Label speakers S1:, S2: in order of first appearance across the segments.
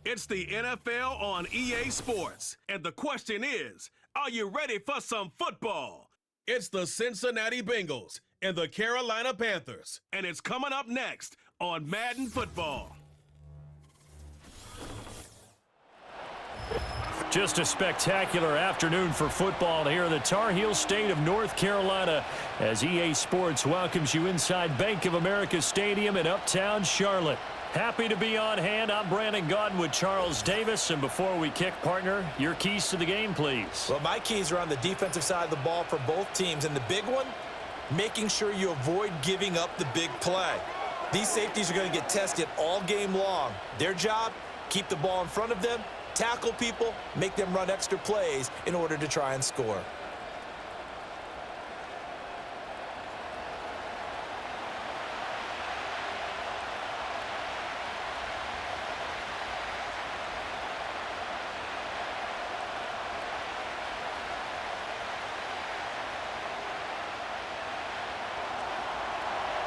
S1: It's the NFL on EA Sports, and the question is, are you ready for some football? It's the Cincinnati Bengals and the Carolina Panthers, and it's coming up next on Madden Football.
S2: Just a spectacular afternoon for football here in the Tar Heel state of North Carolina as EA Sports welcomes you inside Bank of America Stadium in Uptown Charlotte. Happy to be on hand. I'm Brandon Gaudin with Charles Davis. And before we kick, partner, your keys to the game, please.
S3: Well, my keys are on the defensive side of the ball for both teams. And the big one, making sure you avoid giving up the big play. These safeties are going to get tested all game long. Their job, keep the ball in front of them, tackle people, make them run extra plays in order to try and score.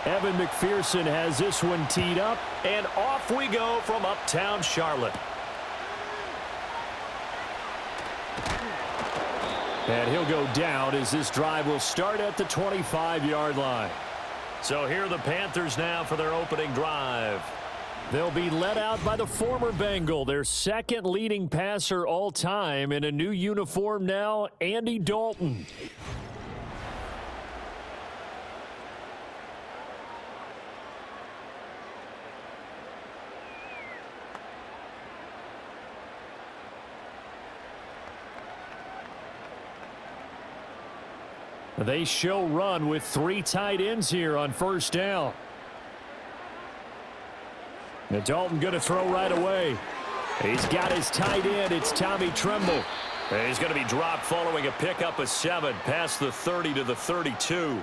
S2: Evan McPherson has this one teed up, and off we go from Uptown Charlotte. And he'll go down as this drive will start at the 25-yard line. So here are the Panthers now for their opening drive. They'll be led out by the former Bengal, their second leading passer all time in a new uniform now, Andy Dalton. They show run with three tight ends here on first down. And Dalton going to throw right away. He's got his tight end. It's Tommy Tremble. And he's going to be dropped following a pickup of 7 past the 30 to the 32.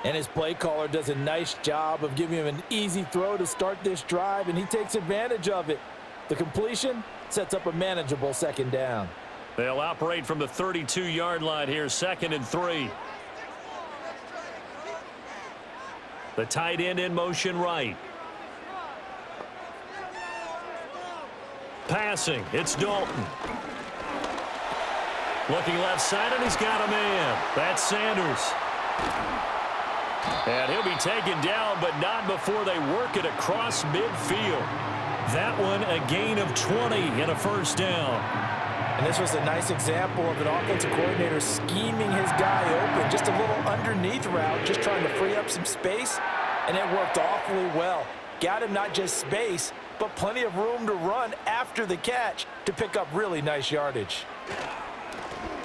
S3: And his play caller does a nice job of giving him an easy throw to start this drive, and he takes advantage of it. The completion sets up a manageable second down.
S2: They'll operate from the 32-yard line here, 2nd and 3. The tight end in motion right. Passing, it's Dalton. Looking left side, and he's got a man. That's Sanders. And he'll be taken down, but not before they work it across midfield. That one a gain of 20 and a first down.
S3: And this was a nice example of an offensive coordinator scheming his guy open. Just a little underneath route, just trying to free up some space, and it worked awfully well. Got him not just space, but plenty of room to run after the catch to pick up really nice yardage.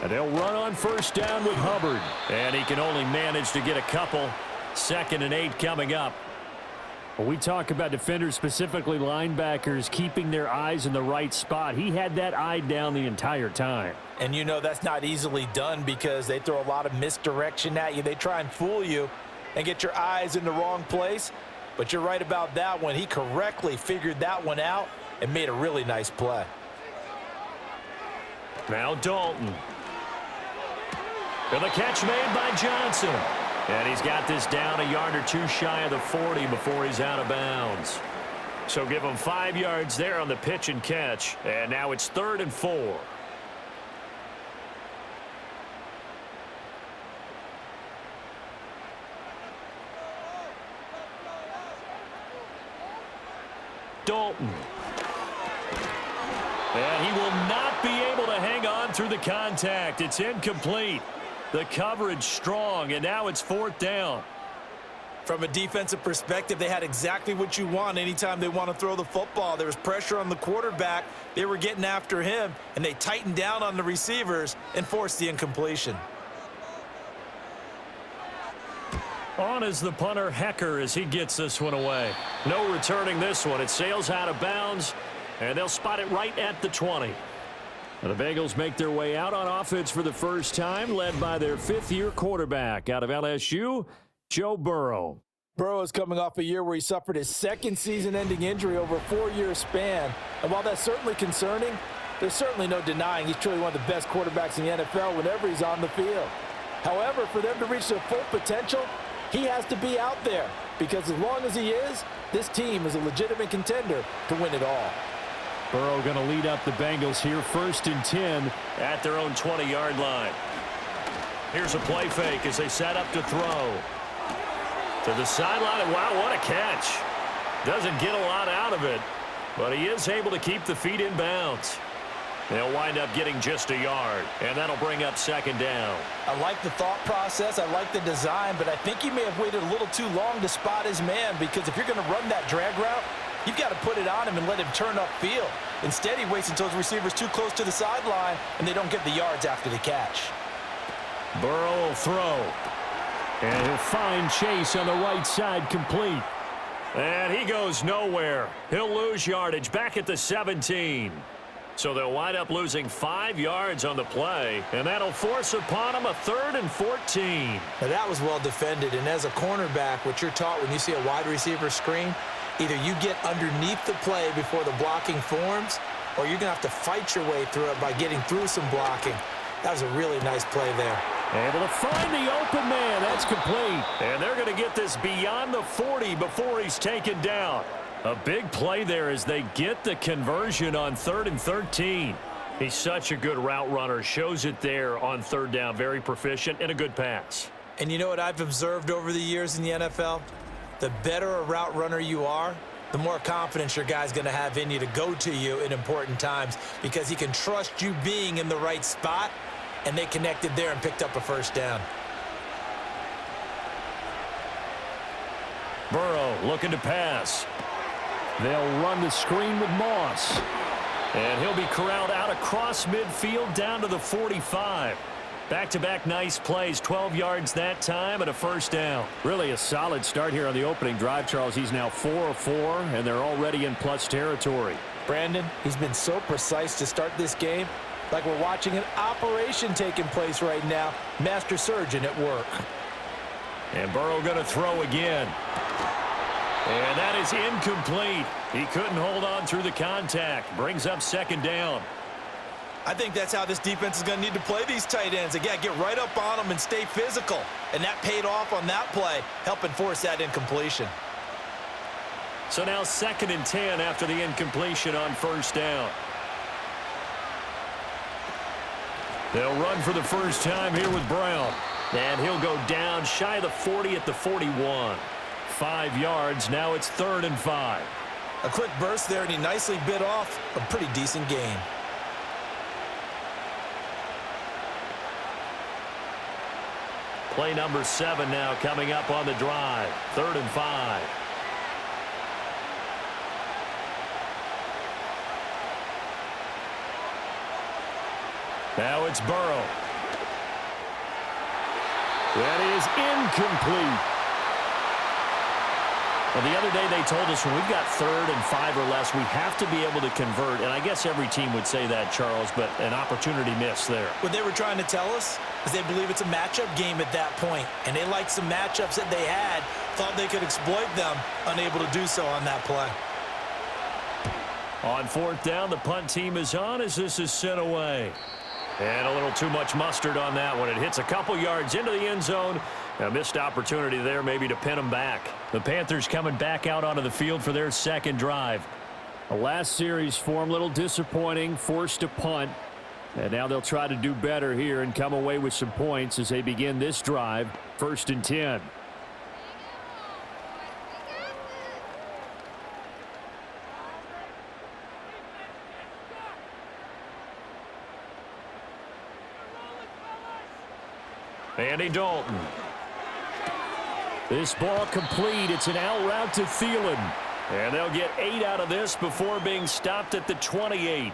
S2: And they'll run on first down with Hubbard. And he can only manage to get a couple. 2nd and 8 coming up. When we talk about defenders, specifically linebackers, keeping their eyes in the right spot, he had that eye down the entire time.
S3: And you know that's not easily done because they throw a lot of misdirection at you. They try and fool you and get your eyes in the wrong place. But you're right about that one. He correctly figured that one out and made a really nice play.
S2: Now Dalton. And the catch made by Johnson. And he's got this down a yard or two shy of the 40 before he's out of bounds. So give him 5 yards there on the pitch and catch. And now it's 3rd and 4. Dalton. And he will not be able to hang on through the contact. It's incomplete. The coverage strong, and now it's 4th down.
S3: From a defensive perspective, they had exactly what you want anytime they want to throw the football. There was pressure on the quarterback. They were getting after him, and they tightened down on the receivers and forced the incompletion.
S2: On is the punter, Hecker, as he gets this one away. No returning this one. It sails out of bounds, and they'll spot it right at the 20. And the Bengals make their way out on offense for the first time, led by their 5th-year quarterback out of LSU, Joe Burrow.
S3: Burrow is coming off a year where he suffered his 2nd season-ending injury over a 4-year span. And while that's certainly concerning, there's certainly no denying he's truly one of the best quarterbacks in the NFL whenever he's on the field. However, for them to reach their full potential, he has to be out there. Because as long as he is, this team is a legitimate contender to win it all.
S2: Burrow going to lead up the Bengals here, 1st and 10 at their own 20-yard line. Here's a play fake as they set up to throw. To the sideline, and wow, what a catch. Doesn't get a lot out of it, but he is able to keep the feet in bounds. They'll wind up getting just a yard, and that'll bring up 2nd down.
S3: I like the thought process. I like the design, but I think he may have waited a little too long to spot his man, because if you're going to run that drag route, you've got to put it on him and let him turn upfield. Instead, he waits until his receiver's too close to the sideline, and they don't get the yards after the catch.
S2: Burrow will throw. And he'll find Chase on the right side, complete. And he goes nowhere. He'll lose yardage back at the 17. So they'll wind up losing 5 yards on the play, and that'll force upon him a 3rd and 14.
S3: Now that was well defended, and as a cornerback, what you're taught when you see a wide receiver screen, either you get underneath the play before the blocking forms, or you're going to have to fight your way through it by getting through some blocking. That was a really nice play there.
S2: Able to find the open man. That's complete. And they're going to get this beyond the 40 before he's taken down. A big play there as they get the conversion on 3rd and 13. He's such a good route runner. Shows it there on 3rd down. Very proficient and a good pass.
S3: And you know what I've observed over the years in the NFL? The better a route runner you are, the more confidence your guy's going to have in you to go to you in important times, because he can trust you being in the right spot, and they connected there and picked up a 1st down.
S2: Burrow looking to pass. They'll run the screen with Moss. And he'll be corralled out across midfield down to the 45. Back-to-back nice plays, 12 yards that time and a 1st down. Really a solid start here on the opening drive, Charles. He's now 4 of 4, and they're already in plus territory.
S3: Brandon, he's been so precise to start this game, like we're watching an operation taking place right now. Master surgeon at work.
S2: And Burrow going to throw again. And that is incomplete. He couldn't hold on through the contact. Brings up 2nd down.
S3: I think that's how this defense is going to need to play these tight ends. Again, get right up on them and stay physical. And that paid off on that play, helping force that incompletion.
S2: So now 2nd and 10 after the incompletion on 1st down. They'll run for the first time here with Brown. And he'll go down shy of the 40 at the 41. 5 yards. Now it's 3rd and 5.
S3: A quick burst there, and he nicely bit off a pretty decent gain.
S2: Play number 7 now coming up on the drive. 3rd and 5. Now it's Burrow. That is incomplete. Well, the other day they told us when we've got 3rd and 5 or less, we have to be able to convert. And I guess every team would say that, Charles, but an opportunity missed there.
S3: What they were trying to tell us is they believe it's a matchup game at that point. And they liked some matchups that they had, thought they could exploit them, unable to do so on that play.
S2: On 4th down, the punt team is on as this is sent away. And a little too much mustard on that one. It hits a couple yards into the end zone. A missed opportunity there maybe to pin them back. The Panthers coming back out onto the field for their 2nd drive. The last series form, a little disappointing, forced to punt. And now they'll try to do better here and come away with some points as they begin this drive. 1st and 10. Andy Dalton. This ball complete. It's an out route to Thielen. And they'll get 8 out of this before being stopped at the 28.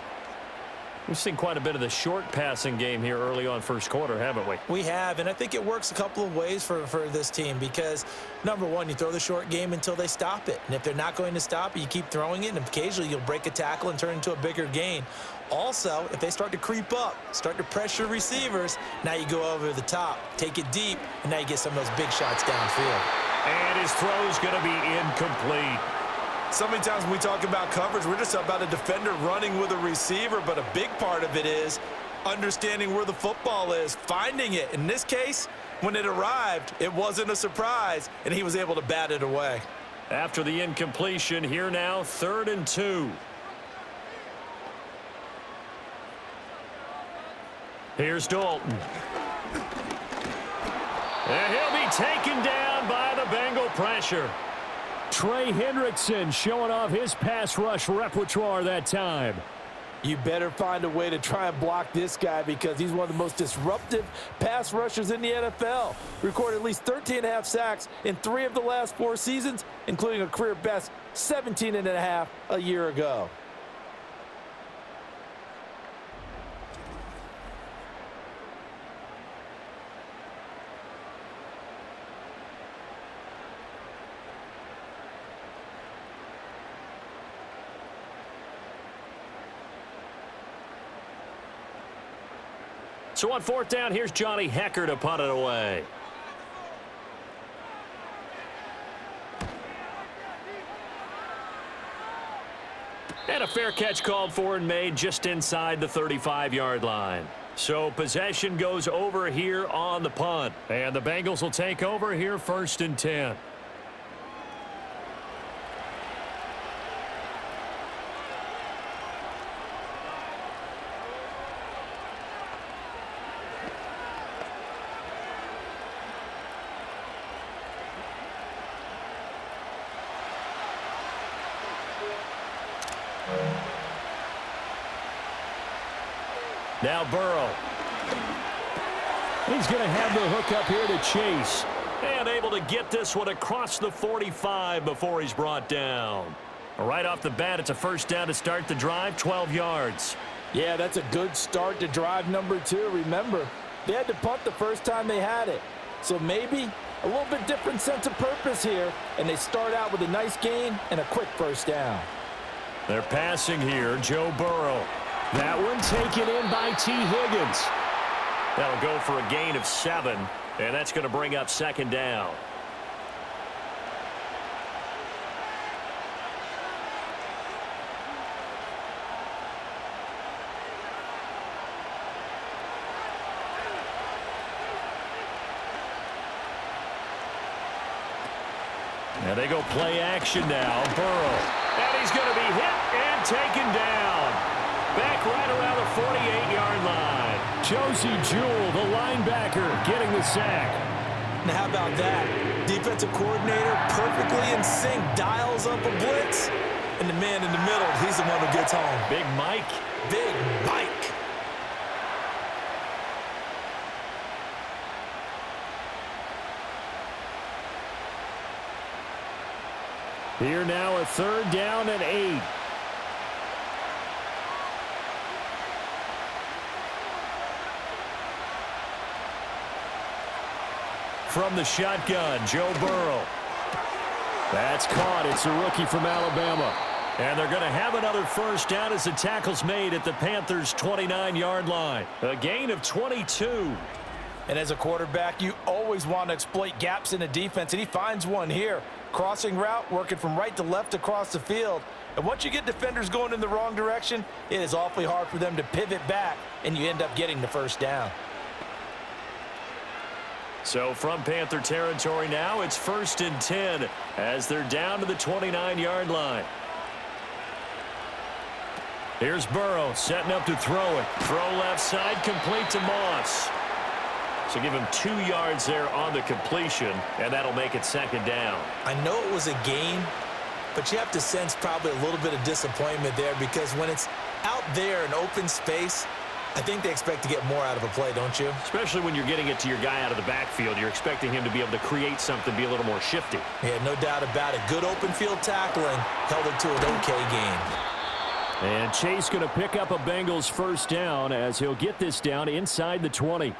S2: We've seen quite a bit of the short passing game here early on 1st quarter, haven't we?
S3: We have, and I think it works a couple of ways for this team because, number one, you throw the short game until they stop it. And if they're not going to stop it, you keep throwing it, and occasionally you'll break a tackle and turn into a bigger gain. Also, if they start to creep up, start to pressure receivers, now you go over the top, take it deep, and now you get some of those big shots downfield.
S2: And his throw's going to be incomplete.
S3: So many times when we talk about coverage, we're just about a defender running with a receiver, but a big part of it is understanding where the football is, finding it. In this case, when it arrived, it wasn't a surprise, and he was able to bat it away.
S2: After the incompletion, here now, 3rd and 2. Here's Dalton. And he'll be taken down by the Bengal pressure.
S4: Trey Hendrickson showing off his pass rush repertoire that time.
S3: You better find a way to try and block this guy because he's one of the most disruptive pass rushers in the NFL. Recorded at least 13.5 sacks in 3 of the last 4 seasons, including a career best 17.5 a year ago.
S2: So on 4th down, here's Johnny Hekker to punt it away. And a fair catch called for and made just inside the 35-yard line. So possession goes over here on the punt. And the Bengals will take over here 1st and 10. Now Burrow.
S4: He's going to have the hook up here to Chase.
S2: And able to get this one across the 45 before he's brought down. Right off the bat, it's a 1st down to start the drive, 12 yards.
S3: Yeah, that's a good start to drive number 2. Remember, they had to punt the first time they had it. So maybe a little bit different sense of purpose here, and they start out with a nice gain and a quick 1st down.
S2: They're passing here, Joe Burrow.
S4: That one taken in by T. Higgins.
S2: That'll go for a gain of 7, and that's going to bring up 2nd down. And they go play action now. Burrow. And he's going to be hit and taken down. Back right around the 48-yard line.
S4: Josie Jewell, the linebacker, getting the sack.
S3: Now how about that? Defensive coordinator perfectly in sync, dials up a blitz. And the man in the middle, he's the one who gets home.
S2: Big Mike.
S3: Big Mike.
S4: Here now a 3rd down and 8.
S2: From the shotgun, Joe Burrow. That's caught. It's a rookie from Alabama. And they're going to have another 1st down as the tackle's made at the Panthers' 29-yard line. A gain of 22.
S3: And as a quarterback, you always want to exploit gaps in the defense, and he finds one here. Crossing route, working from right to left across the field. And once you get defenders going in the wrong direction, it is awfully hard for them to pivot back, and you end up getting the 1st down.
S2: So from Panther territory now, it's 1st and 10 as they're down to the 29-yard line. Here's Burrow setting up to throw it. Throw left side, complete to Moss. So give him 2 yards there on the completion, and that'll make it 2nd down.
S3: I know it was a gain, but you have to sense probably a little bit of disappointment there because when it's out there in open space, I think they expect to get more out of a play, don't you?
S2: Especially when you're getting it to your guy out of the backfield. You're expecting him to be able to create something, be a little more shifty.
S3: Yeah, no doubt about it. Good open field tackling held it to an okay gain.
S4: And Chase going to pick up a Bengals 1st down as he'll get this down inside the 20.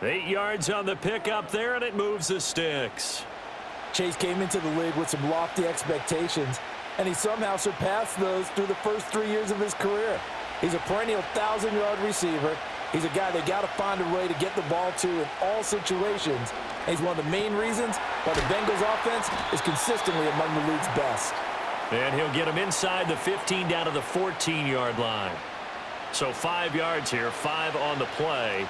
S2: 8 yards on the pickup there, and it moves the sticks.
S3: Chase came into the league with some lofty expectations, and he somehow surpassed those through the first 3 years of his career. He's a perennial 1,000-yard receiver. He's a guy they got to find a way to get the ball to in all situations. And he's one of the main reasons why the Bengals offense is consistently among the league's best.
S2: And he'll get him inside the 15 down to the 14-yard line. So 5 yards here, 5 on the play,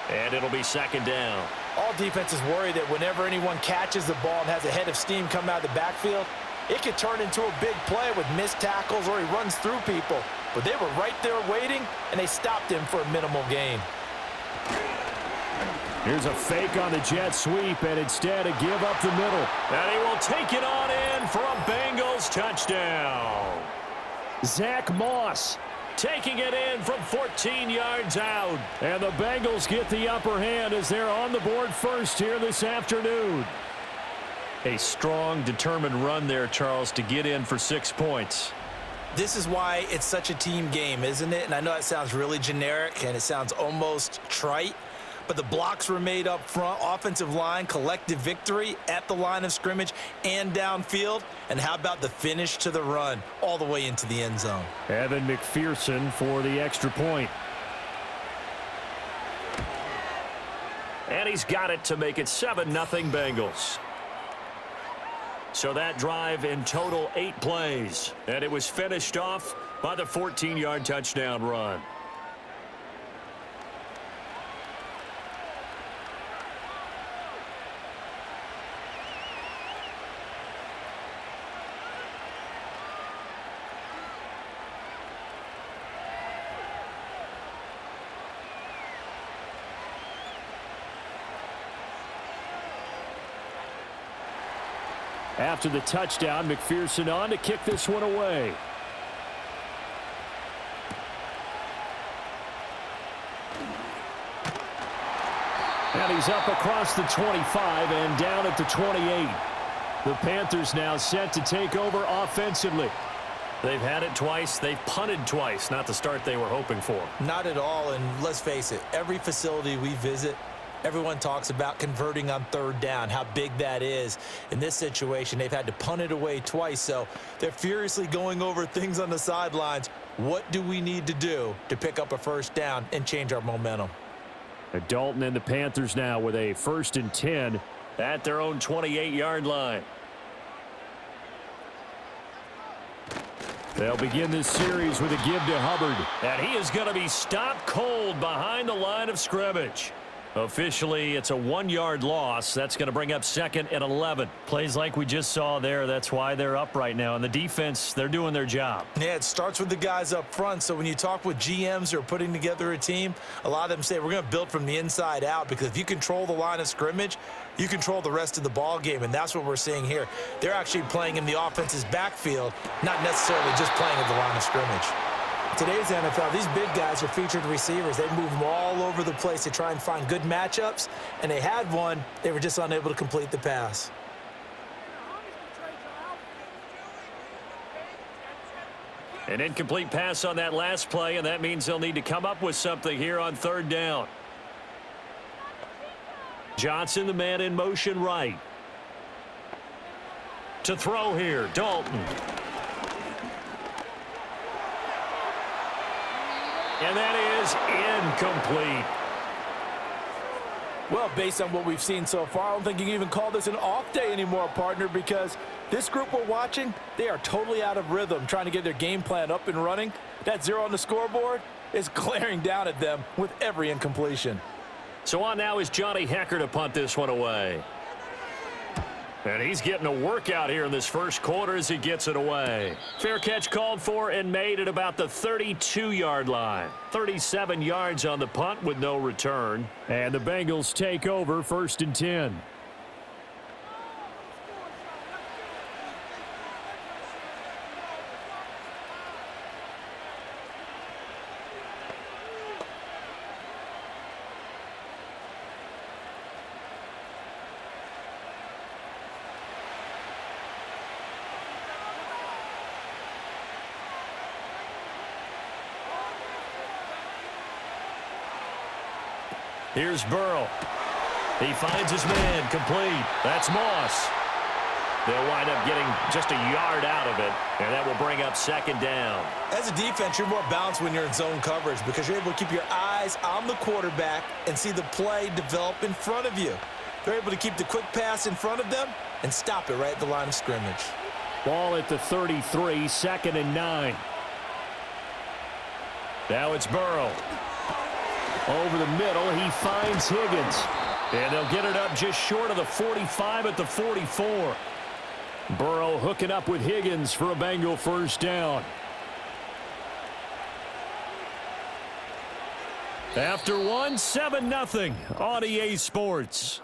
S2: and it'll be 2nd down.
S3: All defenses worry that whenever anyone catches the ball and has a head of steam come out of the backfield, it could turn into a big play with missed tackles or he runs through people. But they were right there waiting, and they stopped him for a minimal gain.
S4: Here's a fake on the jet sweep, and instead a give up the middle.
S2: And he will take it on in for a Bengals touchdown.
S4: Zach Moss
S2: taking it in from 14 yards out.
S4: And the Bengals get the upper hand as they're on the board first here this afternoon.
S2: A strong, determined run there, Charles, to get in for 6 points.
S3: This is why it's such a team game, isn't it? And I know it sounds really generic and it sounds almost trite, but the blocks were made up front, offensive line, collective victory at the line of scrimmage and downfield. And how about the finish to the run all the way into the end zone?
S4: Evan McPherson for the extra point.
S2: And he's got it to make it 7-0 Bengals. So that drive in total 8 plays. And it was finished off by the 14-yard touchdown run.
S4: After the touchdown, McPherson on to kick this one away. And he's up across the 25 and down at the 28. The Panthers now set to take over offensively.
S2: They've had it twice. They've punted twice. Not the start they were hoping for.
S3: Not at all, and let's face it, every facility we visit, everyone talks about converting on third down, how big that is. In this situation, they've had to punt it away twice, so they're furiously going over things on the sidelines. What do we need to do to pick up a first down and change our momentum?
S4: Dalton and the Panthers now with a 1st and 10
S2: at their own 28-yard line.
S4: They'll begin this series with a give to Hubbard.
S2: And he is going to be stopped cold behind the line of scrimmage. Officially, it's a 1-yard loss. That's going to bring up 2nd and 11. Plays like we just saw there. That's why they're up right now. And the defense, they're doing their job.
S3: Yeah, it starts with the guys up front. So when you talk with GMs who are putting together a team, a lot of them say we're going to build from the inside out, because if you control the line of scrimmage, you control the rest of the ball game. And that's what we're seeing here. They're actually playing in the offense's backfield, not necessarily just playing at the line of scrimmage. Today's NFL, these big guys are featured receivers. They move them all over the place to try and find good matchups, and they had one. They were just unable to complete the pass.
S2: An incomplete pass on that last play, and that means they'll need to come up with something here on 3rd down. Johnson, the man in motion right. To throw here, Dalton. And that is incomplete.
S5: Well, based on what we've seen so far, I don't think you can even call this an off day anymore, partner, because this group we're watching, they are totally out of rhythm, trying to get their game plan up and running. That 0 on the scoreboard is glaring down at them with every incompletion.
S2: So on now is Johnny Hekker to punt this one away. And he's getting a workout here in this first quarter as he gets it away. Fair catch called for and made at about the 32-yard line. 37 yards on the punt with no return.
S4: And the Bengals take over 1st and 10.
S2: Here's Burrow. He finds his man, complete. That's Moss. They'll wind up getting just a yard out of it, and that will bring up 2nd down.
S3: As a defense, you're more balanced when you're in zone coverage, because you're able to keep your eyes on the quarterback and see the play develop in front of you. They're able to keep the quick pass in front of them and stop it right at the line of scrimmage.
S4: Ball at the 33, 2nd and 9.
S2: Now it's Burrow.
S4: Over the middle, he finds Higgins.
S2: And they'll get it up just short of the 45 at the 44.
S4: Burrow hooking up with Higgins for a Bengal 1st down. After one, 7-0 on EA Sports.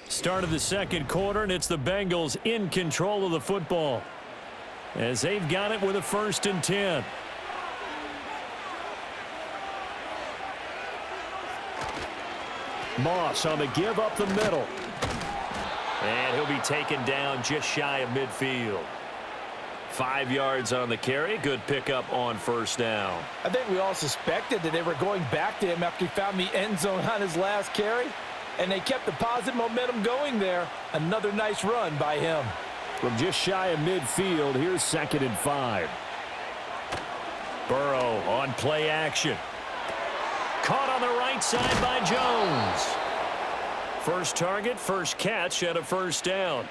S4: Start of the second quarter, and it's the Bengals in control of the football as they've got it with a 1st and 10. Moss on the give up the middle. And he'll be taken down just shy of midfield. 5 yards on the carry. Good pickup on 1st down.
S5: I think we all suspected that they were going back to him after he found the end zone on his last carry. And they kept the positive momentum going there. Another nice run by him.
S4: From just shy of midfield, here's 2nd and 5.
S2: Burrow on play action. Caught on the right side by Jones. First target, first catch at a 1st down.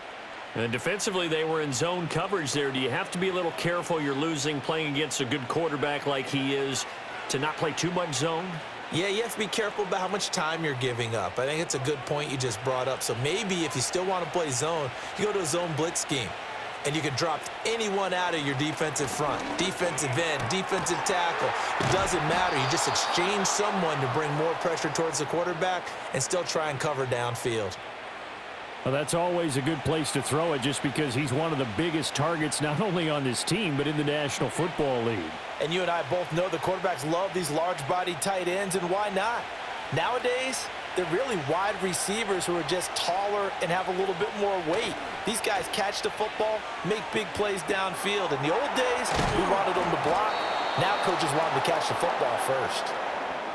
S2: And defensively, they were in zone coverage there. Do you have to be a little careful you're losing playing against a good quarterback like he is to not play too much zone?
S3: Yeah, you have to be careful about how much time you're giving up. I think it's a good point you just brought up. So maybe if you still want to play zone, you go to a zone blitz scheme. And you can drop anyone out of your defensive front, defensive end, defensive tackle. It doesn't matter. You just exchange someone to bring more pressure towards the quarterback and still try and cover downfield.
S4: Well, that's always a good place to throw it just because he's one of the biggest targets not only on this team but in the National Football League.
S5: And you and I both know the quarterbacks love these large-bodied tight ends, and why not? Nowadays, they're really wide receivers who are just taller and have a little bit more weight. These guys catch the football, make big plays downfield. In the old days, we wanted them to block. Now coaches want them to catch the football first.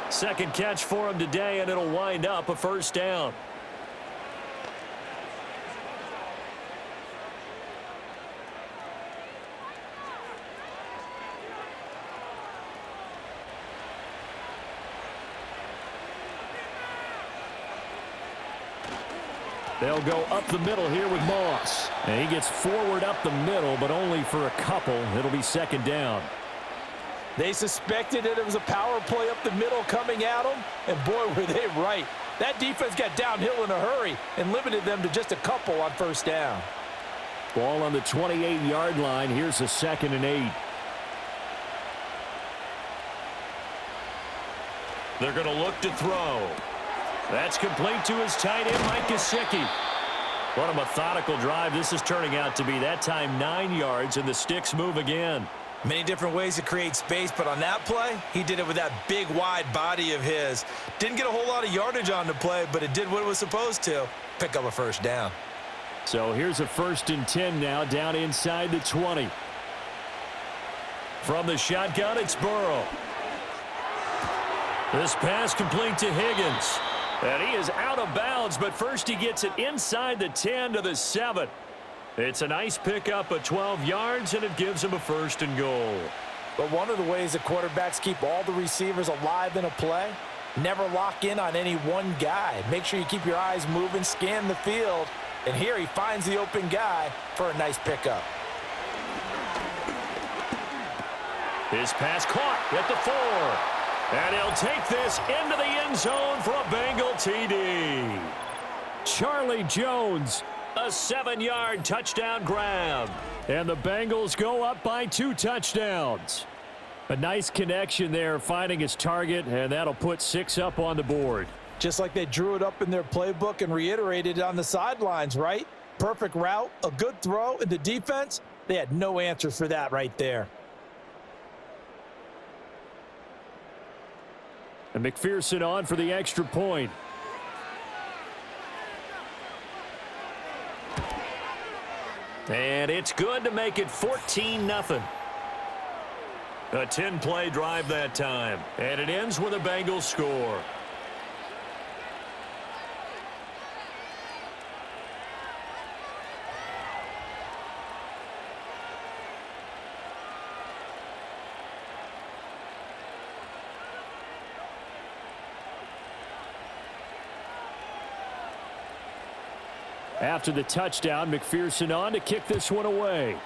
S2: 2nd catch for him today, and it'll wind up a 1st down.
S4: They'll go up the middle here with Moss. And he gets forward up the middle, but only for a couple. It'll be 2nd down.
S5: They suspected that it was a power play up the middle coming at them, and boy, were they right. That defense got downhill in a hurry and limited them to just a couple on 1st down.
S4: Ball on the 28-yard line. Here's a 2nd and 8.
S2: They're going to look to throw. That's complete to his tight end, Mike Gesicki. What a methodical drive this is turning out to be. That time 9 yards, and the sticks move again.
S3: Many different ways to create space, but on that play, he did it with that big, wide body of his. Didn't get a whole lot of yardage on the play, but it did what it was supposed to. Pick up a 1st down.
S4: So here's a 1st and 10 now, down inside the 20.
S2: From the shotgun, it's Burrow. This pass complete to Higgins. And he is out of bounds, but first he gets it inside the 10 to the 7. It's a nice pickup of 12 yards, and it gives him a 1st and goal.
S5: But one of the ways that quarterbacks keep all the receivers alive in a play, never lock in on any one guy. Make sure you keep your eyes moving, scan the field, and here he finds the open guy for a nice pickup.
S2: His pass caught at the 4. And he'll take this into the end zone for a Bengal TD.
S4: Charlie Jones.
S2: A 7-yard touchdown grab.
S4: And the Bengals go up by 2 touchdowns. A nice connection there, finding his target, and that'll put 6 up on the board.
S5: Just like they drew it up in their playbook and reiterated it on the sidelines, right? Perfect route, a good throw, and the defense, they had no answer for that right there.
S4: And McPherson on for the extra point.
S2: And it's good to make it 14-0. A 10-play drive that time. And it ends with a Bengals score.
S4: After the touchdown, McPherson on to kick this one away.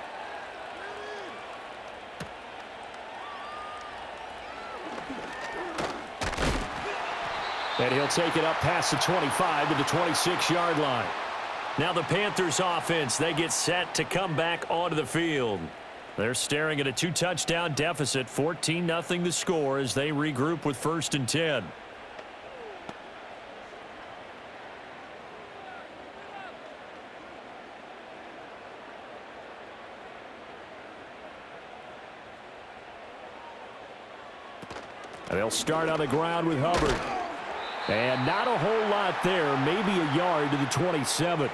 S2: And he'll take it up past the 25 to the 26-yard line. Now the Panthers offense, they get set to come back onto the field. They're staring at a 2-touchdown deficit, 14-0 the score as they regroup with 1st and 10. And they'll start on the ground with Hubbard. And not a whole lot there, maybe a yard to the 27.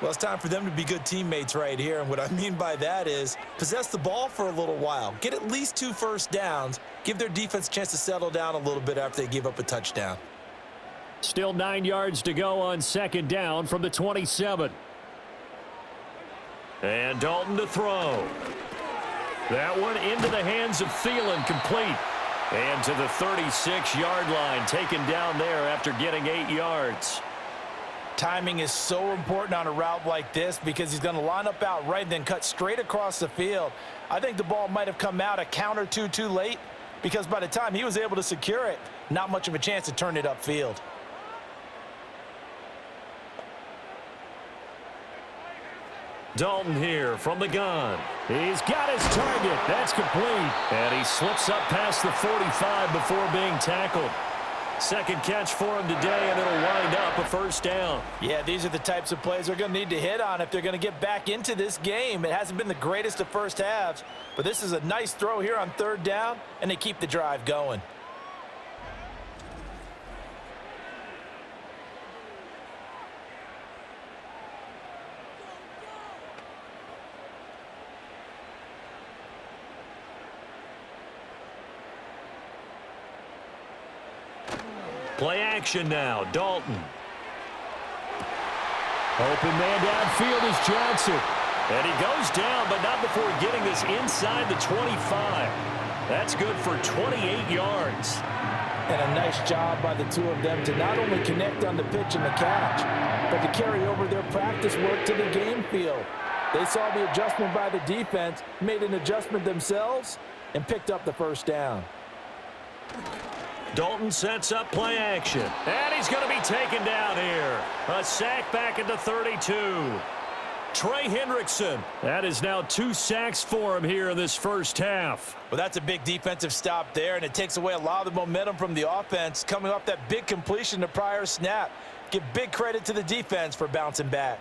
S3: Well, it's time for them to be good teammates right here. And what I mean by that is possess the ball for a little while. Get at least 2 first downs. Give their defense a chance to settle down a little bit after they give up a touchdown.
S2: Still 9 yards to go on 2nd down from the 27. And Dalton to throw. That one into the hands of Thielen, complete. And to the 36-yard line, taken down there after getting 8 yards.
S5: Timing is so important on a route like this because he's going to line up out right and then cut straight across the field. I think the ball might have come out a count or two too late because by the time he was able to secure it, not much of a chance to turn it upfield.
S2: Dalton here from the gun. He's got his target. That's complete. And he slips up past the 45 before being tackled. Second catch for him today, and it'll wind up a 1st down.
S5: Yeah, these are the types of plays they're going to need to hit on if they're going to get back into this game. It hasn't been the greatest of first halves, but this is a nice throw here on 3rd down, and they keep the drive going.
S2: Play action now, Dalton. Open man downfield is Johnson. And he goes down, but not before getting this inside the 25. That's good for 28 yards.
S5: And a nice job by the two of them to not only connect on the pitch and the catch, but to carry over their practice work to the game field. They saw the adjustment by the defense, made an adjustment themselves, and picked up the 1st down.
S2: Dalton sets up play action. And he's going to be taken down here. A sack back at the 32. Trey Hendrickson. That is now 2 sacks for him here in this 1st half.
S5: Well, that's a big defensive stop there, and it takes away a lot of the momentum from the offense coming off that big completion the prior snap. Give big credit to the defense for bouncing back.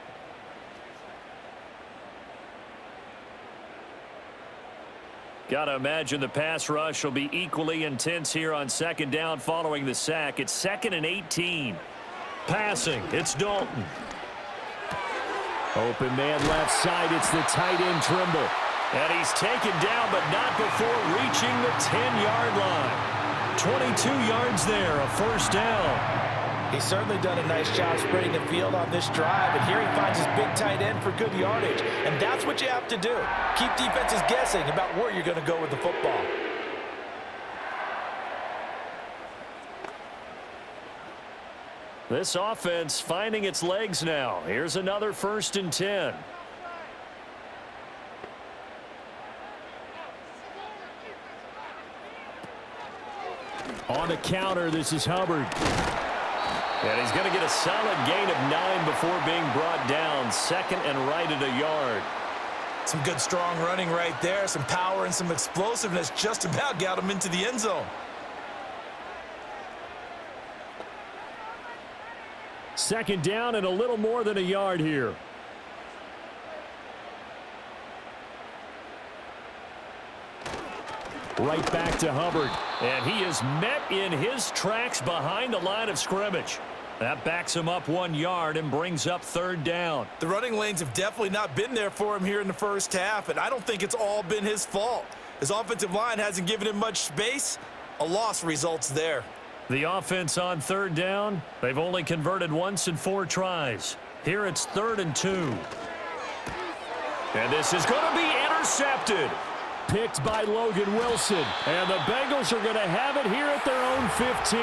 S2: Got to imagine the pass rush will be equally intense here on 2nd down following the sack. It's 2nd and 18. Passing, it's Dalton. Open man left side, it's the tight end Trimble. And he's taken down, but not before reaching the 10-yard line. 22 yards there, a 1st down.
S5: He's certainly done a nice job spreading the field on this drive, and here he finds his big tight end for good yardage. And that's what you have to do. Keep defenses guessing about where you're going to go with the football.
S2: This offense finding its legs now. Here's another 1st and 10. On the counter, this is Hubbard. And he's going to get a solid gain of 9 before being brought down. 2nd and right at a yard.
S3: Some good strong running right there. Some power and some explosiveness just about got him into the end zone.
S2: 2nd down and a little more than a yard here. Right back to Hubbard. And he is met in his tracks behind the line of scrimmage. That backs him up 1 yard and brings up 3rd down.
S3: The running lanes have definitely not been there for him here in the 1st half, and I don't think it's all been his fault. His offensive line hasn't given him much space. A loss results there.
S2: The offense on 3rd down, they've only converted once in 4 tries. Here it's 3rd and 2. And this is going to be intercepted. Picked by Logan Wilson. And the Bengals are going to have it here at their own 15.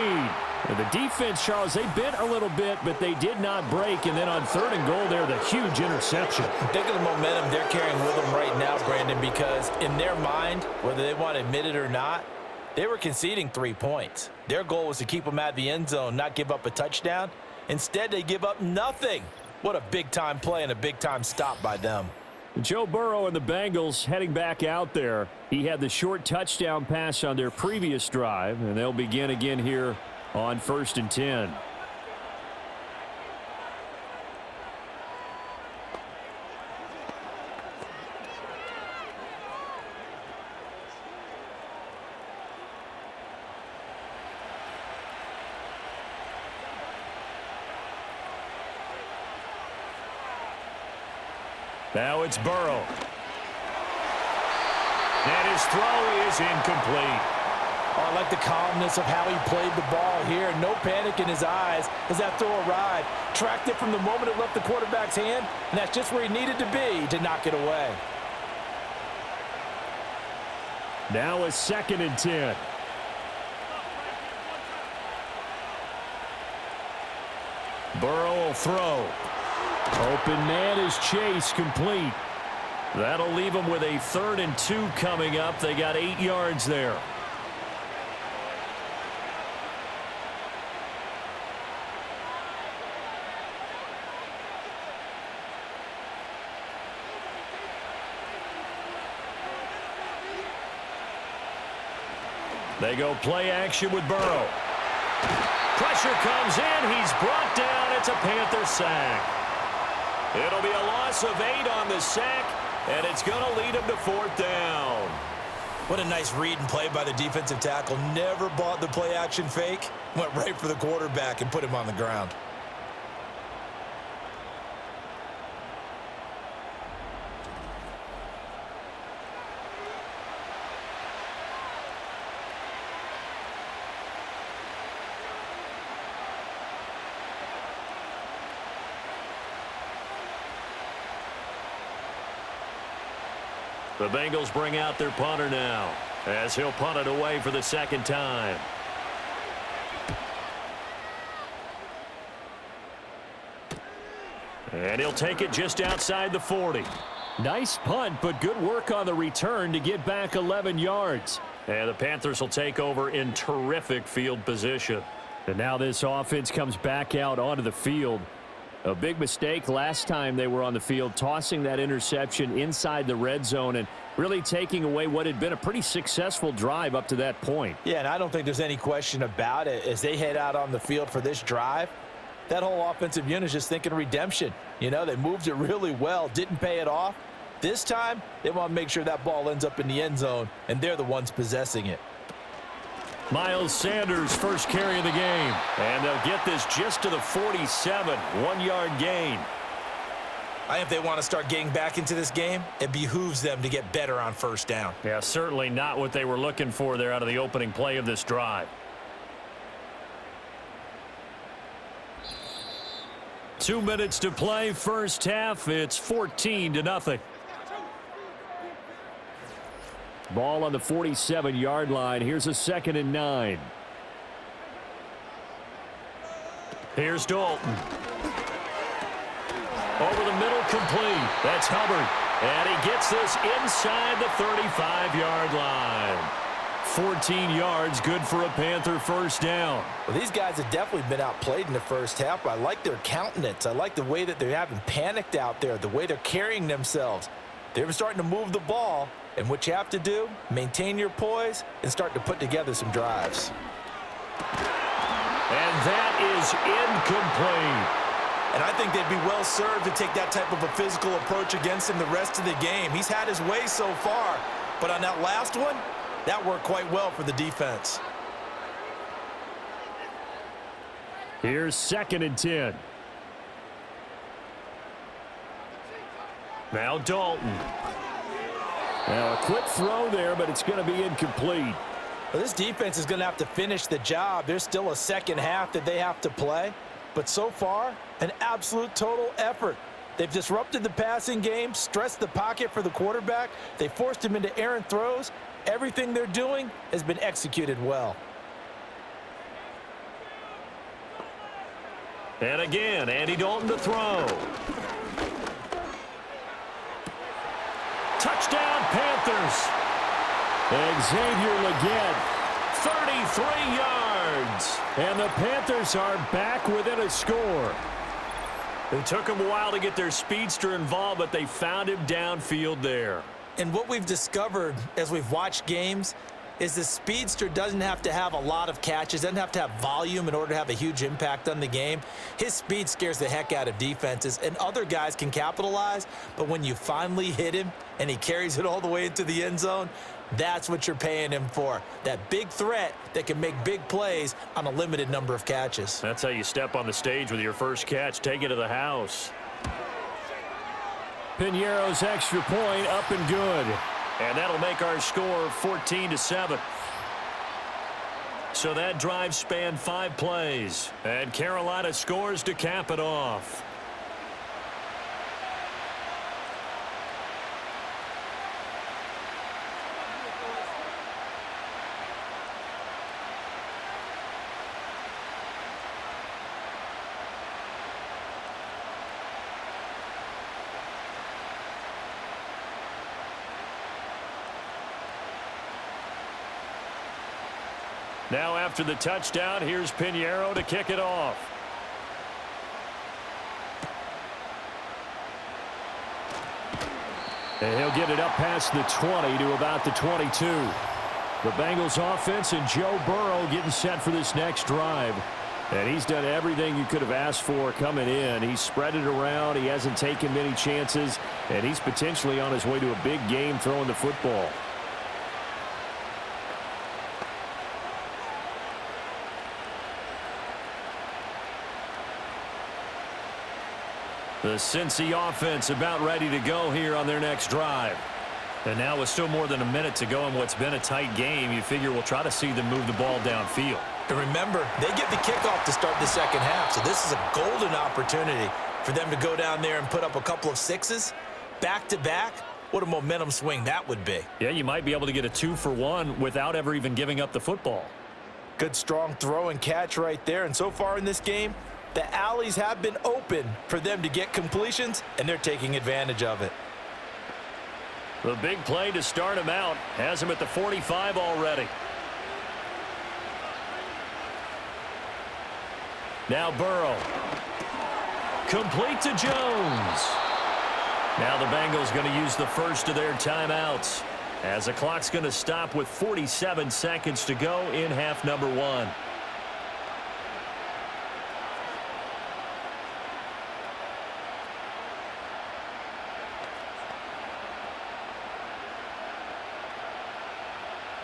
S2: And the defense, Charles, they bent a little bit, but they did not break. And then on 3rd and goal there, the huge interception.
S5: Think of the momentum they're carrying with them right now, Brandon, because in their mind, whether they want to admit it or not, They were conceding 3 points. Their goal was to keep them at the end zone, not give up a touchdown. Instead, they give up nothing. What a big-time play and a big-time stop by them.
S2: Joe Burrow and the Bengals heading back out there. He had the short touchdown pass on their previous drive, and they'll begin again here on 1st and 10. Now it's Burrow. And his throw is incomplete.
S5: Oh, I like the calmness of how he played the ball here. No panic in his eyes as that throw arrived. Tracked it from the moment it left the quarterback's hand, and that's just where he needed to be to knock it away.
S2: Now a 2nd and 10. Burrow will throw. Open man is Chase, complete. That'll leave them with a 3rd and 2 coming up. They got 8 yards there. They go play action with Burrow. Pressure comes in. He's brought down. It's a Panther sack. It'll be a loss of 8 on the sack, and it's going to lead him to 4th down.
S3: What a nice read and play by the defensive tackle. Never bought the play action fake. Went right for the quarterback and put him on the ground.
S2: The Bengals bring out their punter now as he'll punt it away for the 2nd time. And he'll take it just outside the 40. Nice punt, but good work on the return to get back 11 yards. And the Panthers will take over in terrific field position. And now this offense comes back out onto the field. A big mistake last time they were on the field, tossing that interception inside the red zone and really taking away what had been a pretty successful drive up to that point.
S5: Yeah, and I don't think there's any question about it. As they head out on the field for this drive, that whole offensive unit is just thinking redemption. You know, they moved it really well, didn't pay it off. This time, they want to make sure that ball ends up in the end zone, and they're the ones possessing it.
S2: Miles Sanders, first carry of the game. And they'll get this just to the 47, 1-yard gain.
S3: I think if they want to start getting back into this game, it behooves them to get better on 1st down.
S2: Yeah, certainly not what they were looking for there out of the opening play of this drive. 2 minutes to play, first half. It's 14-0. Ball on the 47-yard line. Here's a 2nd and 9. Here's Dalton. Over the middle, complete. That's Hubbard. And he gets this inside the 35-yard line. 14 yards, good for a Panther 1st down.
S5: Well, these guys have definitely been outplayed in the first half. I like their countenance. I like the way that they haven't panicked out there, the way they're carrying themselves. They're starting to move the ball. And what you have to do, maintain your poise and start to put together some drives.
S2: And that is incomplete.
S3: And I think they'd be well served to take that type of a physical approach against him the rest of the game. He's had his way so far, but on that last one, that worked quite well for the defense.
S2: Here's 2nd and 10. Now Dalton. Now a quick throw there, but it's going to be incomplete.
S5: Well, this defense is going to have to finish the job. There's still a 2nd half that they have to play. But so far, an absolute total effort. They've disrupted the passing game, stressed the pocket for the quarterback. They forced him into errant throws. Everything they're doing has been executed well.
S2: And again, Andy Dalton to throw. Touchdown, Panthers. Xavier Legette 3 yards. And the Panthers are back within a score. It took them a while to get their speedster involved, but they found him downfield there.
S3: And what we've discovered as we've watched games is the speedster doesn't have to have a lot of catches, doesn't have to have volume in order to have a huge impact on the game. His speed scares the heck out of defenses, and other guys can capitalize, but when you finally hit him and he carries it all the way into the end zone, that's what you're paying him for. That big threat that can make big plays on a limited number of catches.
S2: That's how you step on the stage with your first catch. Take it to the house. Piñeiro's extra point up and good. And that'll make our score 14-7. So that drive spanned 5 plays. And Carolina scores to cap it off. Now after the touchdown, here's Piñeiro to kick it off. And he'll get it up past the 20 to about the 22. The Bengals offense and Joe Burrow getting set for this next drive. And he's done everything you could have asked for coming in. He's spread it around. He hasn't taken many chances. And he's potentially on his way to a big game throwing the football. The Cincy offense about ready to go here on their next drive. And now with still more than a minute to go in what's been a tight game, you figure we'll try to see them move the ball downfield.
S3: And remember, they get the kickoff to start the second half, so this is a golden opportunity for them to go down there and put up a couple of sixes back-to-back. What a momentum swing that would be.
S2: Yeah, you might be able to get a 2-for-1 without ever even giving up the football.
S5: Good strong throw and catch right there. And so far in this game, the alleys have been open for them to get completions, and they're taking advantage of it.
S2: The big play to start him out has him at the 45 already. Now Burrow. Complete to Jones. Now the Bengals going to use the first of their timeouts, as the clock's going to stop with 47 seconds to go in half number 1.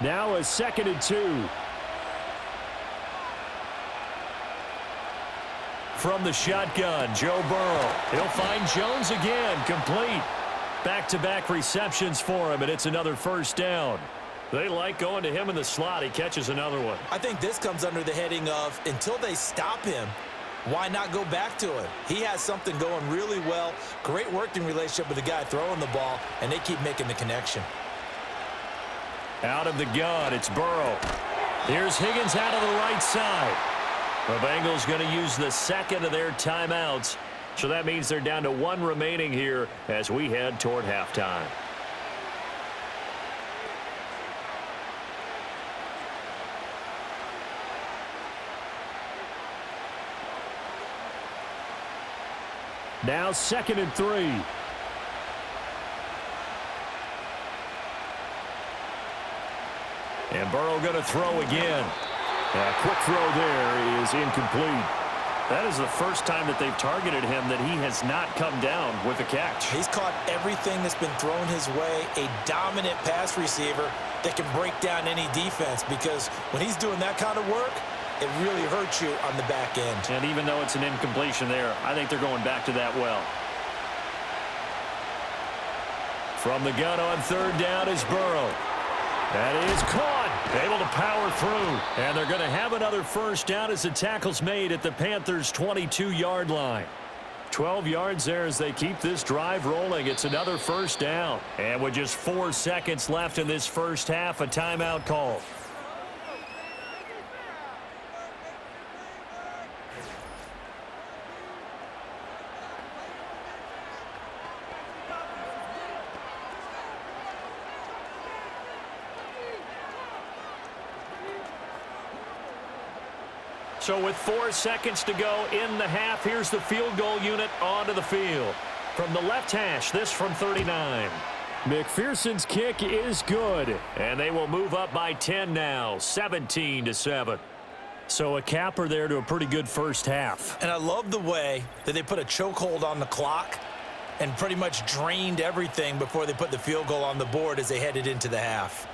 S2: Now a 2nd and 2. From the shotgun, Joe Burrow. He'll find Jones again, complete. Back-to-back receptions for him, and it's another first down. They like going to him in the slot. He catches another one.
S3: I think this comes under the heading of, until they stop him, why not go back to him? He has something going really well. Great working relationship with the guy throwing the ball, and they keep making the connection.
S2: Out of the gun, it's Burrow. Here's Higgins out of the right side. The Bengals going to use the second of their timeouts. So that means they're down to 1 remaining here as we head toward halftime. Now 2nd and 3. And Burrow going to throw again. A quick throw there is incomplete. That is the first time that they've targeted him that he has not come down with a catch.
S3: He's caught everything that's been thrown his way. A dominant pass receiver that can break down any defense, because when he's doing that kind of work, it really hurts you on the back end.
S2: And even though it's an incompletion there, I think they're going back to that well. From the gun on 3rd down is Burrow. That is caught. Able to power through. And they're going to have another first down as the tackle's made at the Panthers' 22-yard line. 12 yards there as they keep this drive rolling. It's another first down. And with just 4 seconds left in this first half, a timeout call. So with 4 seconds to go in the half, here's the field goal unit onto the field. From the left hash, this from 39. McPherson's kick is good. And they will move up by 10 now, 17-7. So a capper there to a pretty good first half.
S3: And I love the way that they put a chokehold on the clock and pretty much drained everything before they put the field goal on the board as they headed into the half.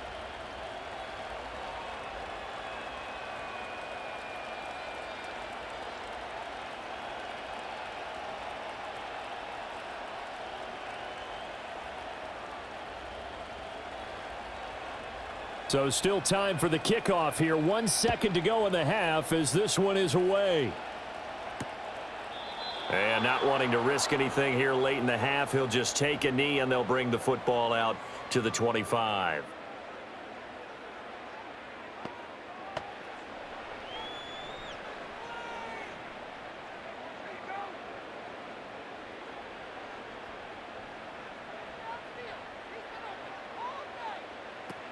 S2: So still time for the kickoff here. 1 second to go in the half as this one is away. And not wanting to risk anything here late in the half, he'll just take a knee and they'll bring the football out to the 25.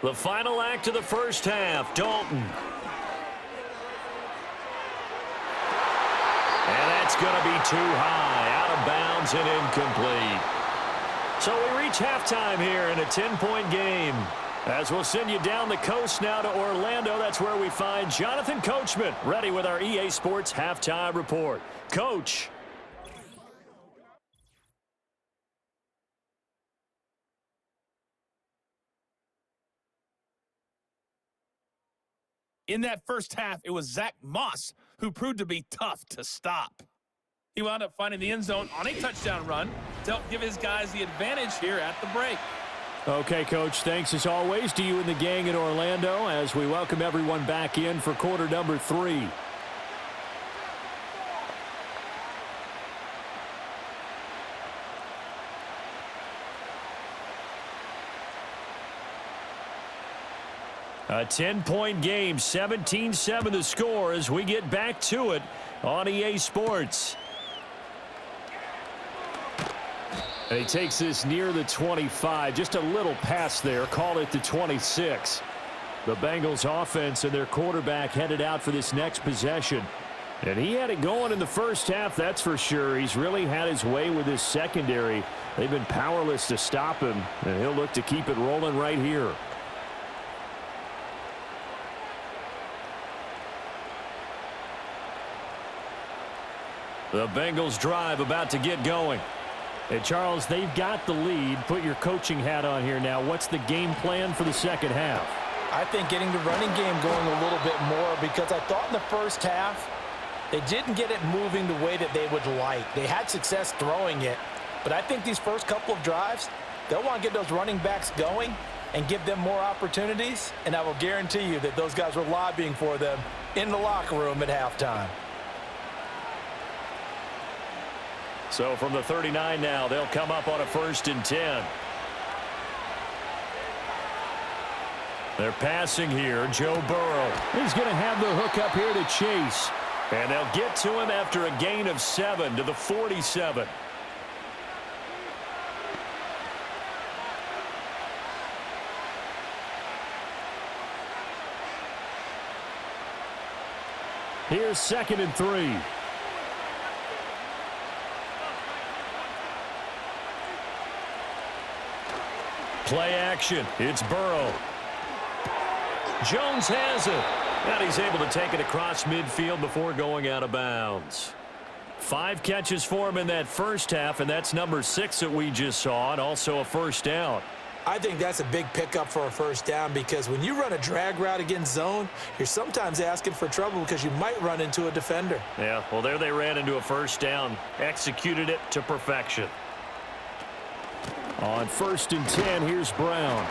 S2: The final act of the first half, Dalton. And that's going to be too high, out of bounds and incomplete. So we reach halftime here in a 10-point game. As we'll send you down the coast now to Orlando, that's where we find Jonathan Coachman, ready with our EA Sports Halftime Report. Coach.
S6: In that first half, it was Zach Moss who proved to be tough to stop. He wound up finding the end zone on a touchdown run to help give his guys the advantage here at the break.
S2: Okay, Coach, thanks as always to you and the gang in Orlando as we welcome everyone back in for quarter number 3. A 10-point game, 17-7 the score as we get back to it on EA Sports. And he takes this near the 25, just a little pass there, call it the 26. The Bengals offense and their quarterback headed out for this next possession. And he had it going in the first half, that's for sure. He's really had his way with his secondary. They've been powerless to stop him, and he'll look to keep it rolling right here. The Bengals drive about to get going. Hey, Charles, they've got the lead. Put your coaching hat on here now. What's the game plan for the second half?
S5: I think getting the running game going a little bit more because I thought in the first half they didn't get it moving the way that they would like. They had success throwing it, but I think these first couple of drives, they'll want to get those running backs going and give them more opportunities, and I will guarantee you that those guys were lobbying for them in the locker room at halftime.
S2: So from the 39 now, they'll come up on a 1st and 10. They're passing here. Joe Burrow. He's going to have the hook up here to Chase. And they'll get to him after a gain of 7 to the 47. Here's 2nd and 3. Play action. It's Burrow. Jones has it. And he's able to take it across midfield before going out of bounds. 5 catches for him in that first half, and that's number 6 that we just saw, and also a first down.
S3: I think that's a big pickup for a first down because when you run a drag route against zone, you're sometimes asking for trouble because you might run into a defender.
S2: Yeah, well, there they ran into a first down. Executed it to perfection. On 1st and 10, here's Brown.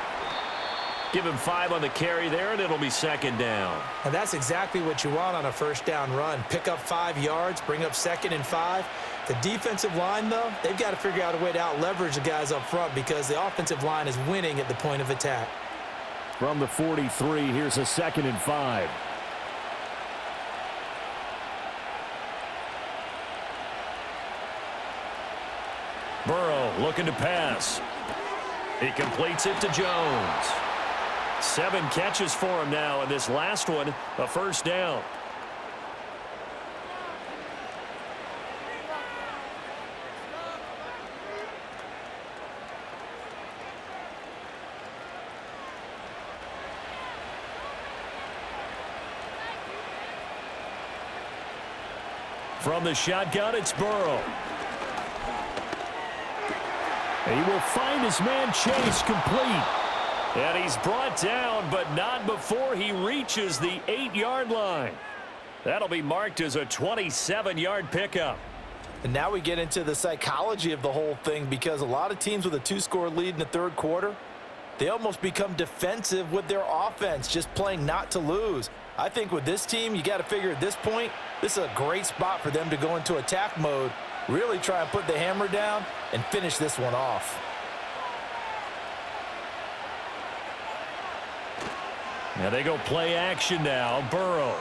S2: Give him 5 on the carry there, and it'll be 2nd down.
S3: And that's exactly what you want on a first down run. Pick up 5 yards, bring up 2nd and 5. The defensive line, though, they've got to figure out a way to out-leverage the guys up front because the offensive line is winning at the point of attack.
S2: From the 43, here's a 2nd and 5. Burrow looking to pass. He completes it to Jones. 7 catches for him now, and this last one, a first down. From the shotgun, it's Burrow. He will find his man Chase complete. And he's brought down, but not before he reaches the 8-yard line. That'll be marked as a 27-yard pickup.
S5: And now we get into the psychology of the whole thing, because a lot of teams with a 2-score lead in the third quarter, they almost become defensive with their offense, just playing not to lose. I think with this team, you got to figure at this point, this is a great spot for them to go into attack mode, really try and put the hammer down and finish this one off.
S2: Now they go play action now. Burrow.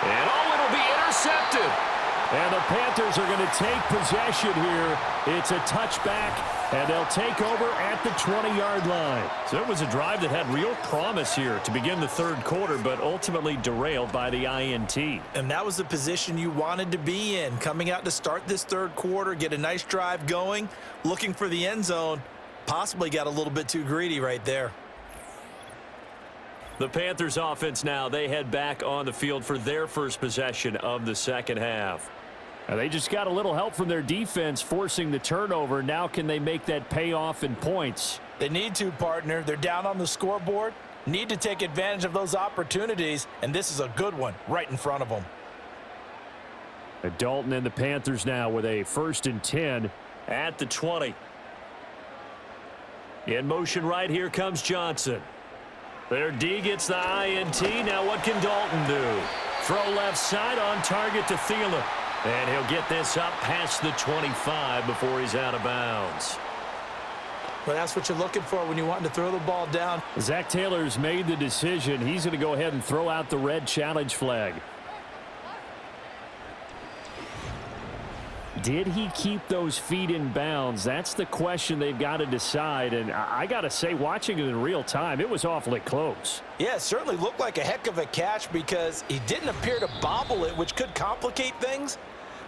S2: And it'll be intercepted. And the Panthers are going to take possession here. It's a touchback, and they'll take over at the 20-yard line. So it was a drive that had real promise here to begin the third quarter, but ultimately derailed by the INT.
S5: And that was the position you wanted to be in, coming out to start this third quarter, get a nice drive going, looking for the end zone. Possibly got a little bit too greedy right there.
S2: The Panthers offense now, they head back on the field for their first possession of the second half.
S4: Now they just got a little help from their defense forcing the turnover. Now can they make that payoff in points?
S5: They need to, partner. They're down on the scoreboard. Need to take advantage of those opportunities, and this is a good one right in front of them.
S4: Dalton and the Panthers now with a 1st and 10
S2: at the 20. In motion right here comes Johnson. Their D gets the INT. Now what can Dalton do? Throw left side on target to Thielen. And he'll get this up past the 25 before he's out of bounds.
S5: Well, that's what you're looking for when you want to throw the ball down.
S4: Zach Taylor's made the decision. He's going to go ahead and throw out the red challenge flag. Did he keep those feet in bounds? That's the question they've got to decide. And I got to say, watching it in real time, it was awfully close.
S5: Yeah, it certainly looked like a heck of a catch because he didn't appear to bobble it, which could complicate things.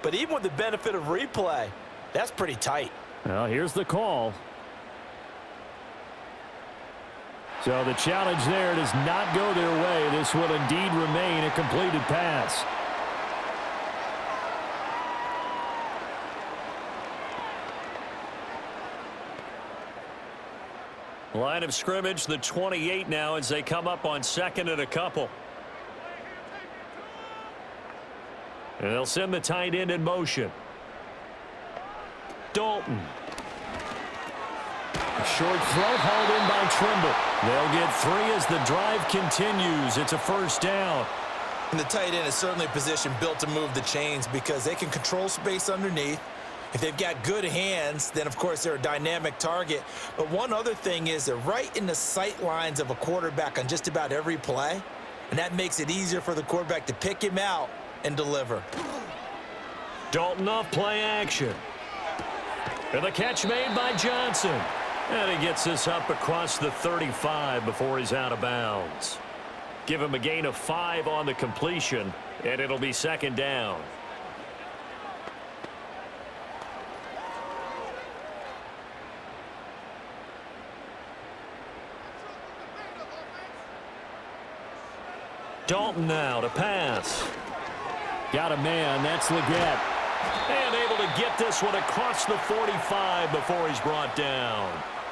S5: But even with the benefit of replay, that's pretty tight.
S4: Well, here's the call. So the challenge there does not go their way. This will indeed remain a completed pass.
S2: Line of scrimmage, the 28 now as they come up on 2nd and a couple. And they'll send the tight end in motion. Dalton.
S4: A short throw hauled in by Trimble.
S2: They'll get 3 as the drive continues. It's a 1st down.
S3: And the tight end is certainly a position built to move the chains because they can control space underneath. If they've got good hands, then, of course, they're a dynamic target. But one other thing is they're right in the sight lines of a quarterback on just about every play, and that makes it easier for the quarterback to pick him out and deliver.
S2: Dalton off play action. And the catch made by Johnson. And he gets this up across the 35 before he's out of bounds. Give him a gain of 5 on the completion, and it'll be 2nd down. Dalton now to pass.
S4: Got a man. That's Leggett.
S2: And able to get this one across the 45 before he's brought down.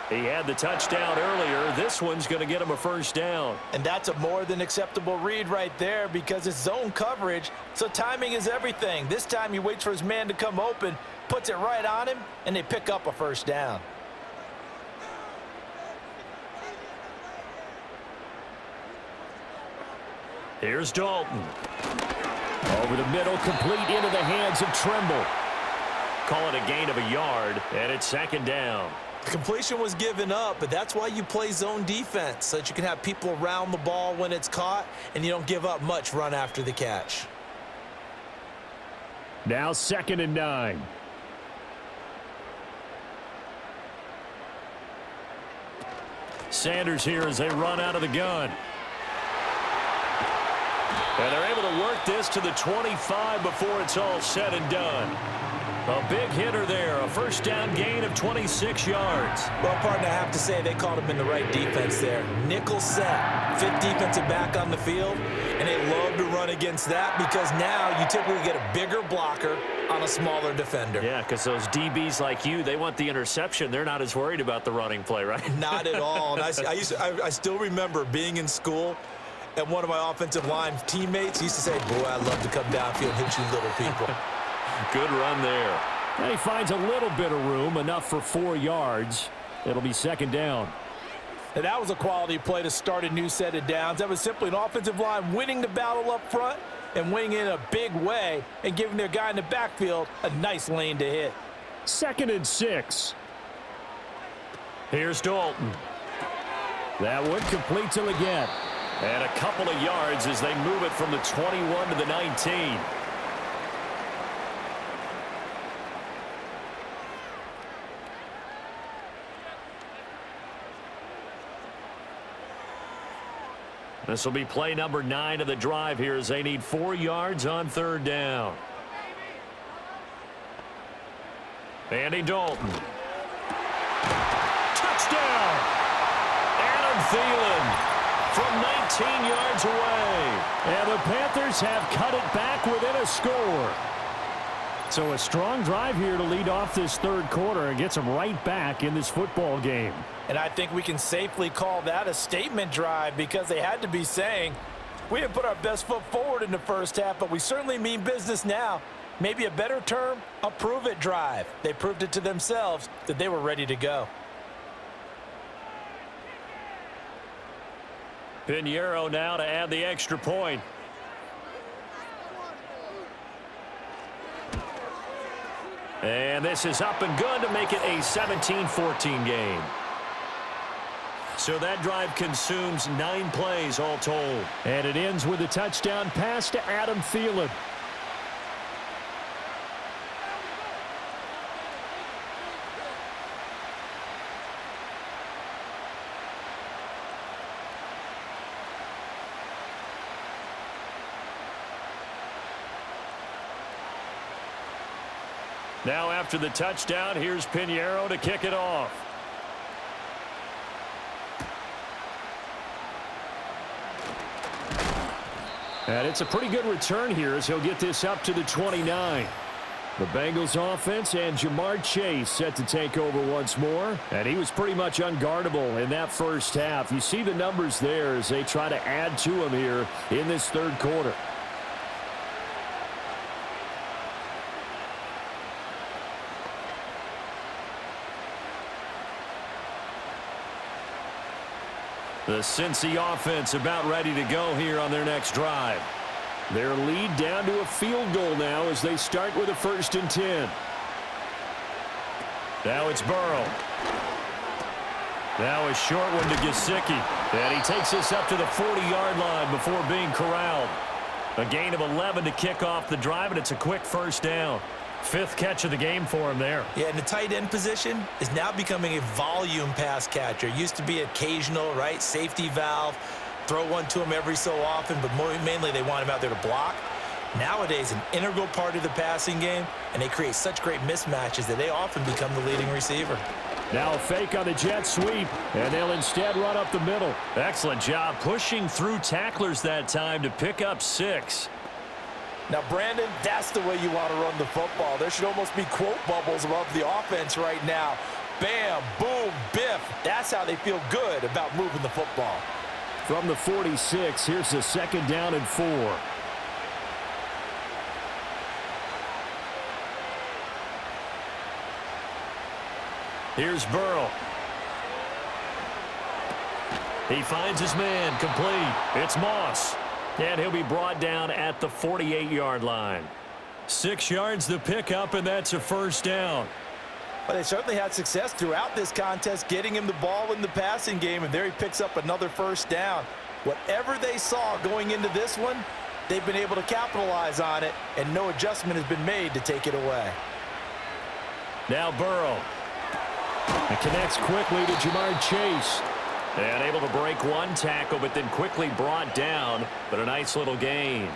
S2: He had the touchdown earlier. This one's going to get him a 1st down.
S5: And that's a more than acceptable read right there because it's zone coverage, so timing is everything. This time he waits for his man to come open, puts it right on him, and they pick up a 1st down.
S2: Here's Dalton.
S4: Over the middle, complete into the hands of Trimble.
S2: Call it a gain of a yard, and it's 2nd down.
S3: The completion was given up, but that's why you play zone defense, so that you can have people around the ball when it's caught, and you don't give up much run after the catch.
S4: Now 2nd and 9.
S2: Sanders here as they run out of the gun. And they're able to work this to the 25 before it's all said and done. A big hitter there, a first down gain of 26 yards.
S3: Well, partner, I have to say they called him in the right defense there. Nickel set, fifth defensive back on the field, and they love to run against that because now you typically get a bigger blocker on a smaller defender.
S2: Yeah, because those DBs like you, they want the interception. They're not as worried about the running play, right?
S3: Not at all. And I still remember being in school, and one of my offensive line teammates used to say, boy, I'd love to come downfield and hit you little people.
S2: Good run there.
S4: And he finds a little bit of room, enough for 4 yards. It'll be second down.
S5: And that was a quality play to start a new set of downs. That was simply an offensive line winning the battle up front and winning in a big way and giving their guy in the backfield a nice lane to hit.
S4: 2nd and 6.
S2: Here's Dalton.
S4: That one complete till again.
S2: And a couple of yards as they move it from the 21 to the 19. This will be play number 9 of the drive here as they need 4 yards on 3rd down. Andy Dalton. Touchdown! Adam Thielen from 19 yards away.
S4: And the Panthers have cut it back within a score. So a strong drive here to lead off this 3rd quarter and gets them right back in this football game.
S5: And I think we can safely call that a statement drive because they had to be saying, we didn't put our best foot forward in the first half, but we certainly mean business now. Maybe a better term, a prove-it drive. They proved it to themselves that they were ready to go.
S2: Pinheiro now to add the extra point. And this is up and good to make it a 17-14 game. So that drive consumes 9 plays all told.
S4: And it ends with a touchdown pass to Adam Thielen.
S2: Now after the touchdown, here's Pinheiro to kick it off.
S4: And it's a pretty good return here as he'll get this up to the 29. The Bengals offense and Jamar Chase set to take over once more. And he was pretty much unguardable in that first half. You see the numbers there as they try to add to him here in this 3rd quarter.
S2: The Cincy offense about ready to go here on their next drive.
S4: Their lead down to a field goal now as they start with a 1st and 10.
S2: Now it's Burrow. Now a short one to Gesicki. And he takes this up to the 40-yard line before being corralled. A gain of 11 to kick off the drive, and it's a quick 1st down. 5th catch of the game for him there.
S3: Yeah, and the tight end position is now becoming a volume pass catcher. Used to be occasional, right? Safety valve. Throw one to him every so often, but mainly they want him out there to block. Nowadays, an integral part of the passing game, and they create such great mismatches that they often become the leading receiver.
S4: Now a fake on the jet sweep, and they'll instead run up the middle.
S2: Excellent job pushing through tacklers that time to pick up 6.
S5: Now, Brandon, that's the way you want to run the football. There should almost be quote bubbles above the offense right now. Bam, boom, biff. That's how they feel good about moving the football.
S4: From the 46, here's the 2nd down and 4.
S2: Here's Burrow. He finds his man, complete. It's Moss. And he'll be brought down at the 48-yard line. 6 yards the pickup, and that's a 1st down.
S5: But they certainly had success throughout this contest, getting him the ball in the passing game, and there he picks up another 1st down. Whatever they saw going into this one, they've been able to capitalize on it, and no adjustment has been made to take it away.
S2: Now Burrow.
S4: It connects quickly to Jamar Chase.
S2: And able to break one tackle, but then quickly brought down, but a nice little gain.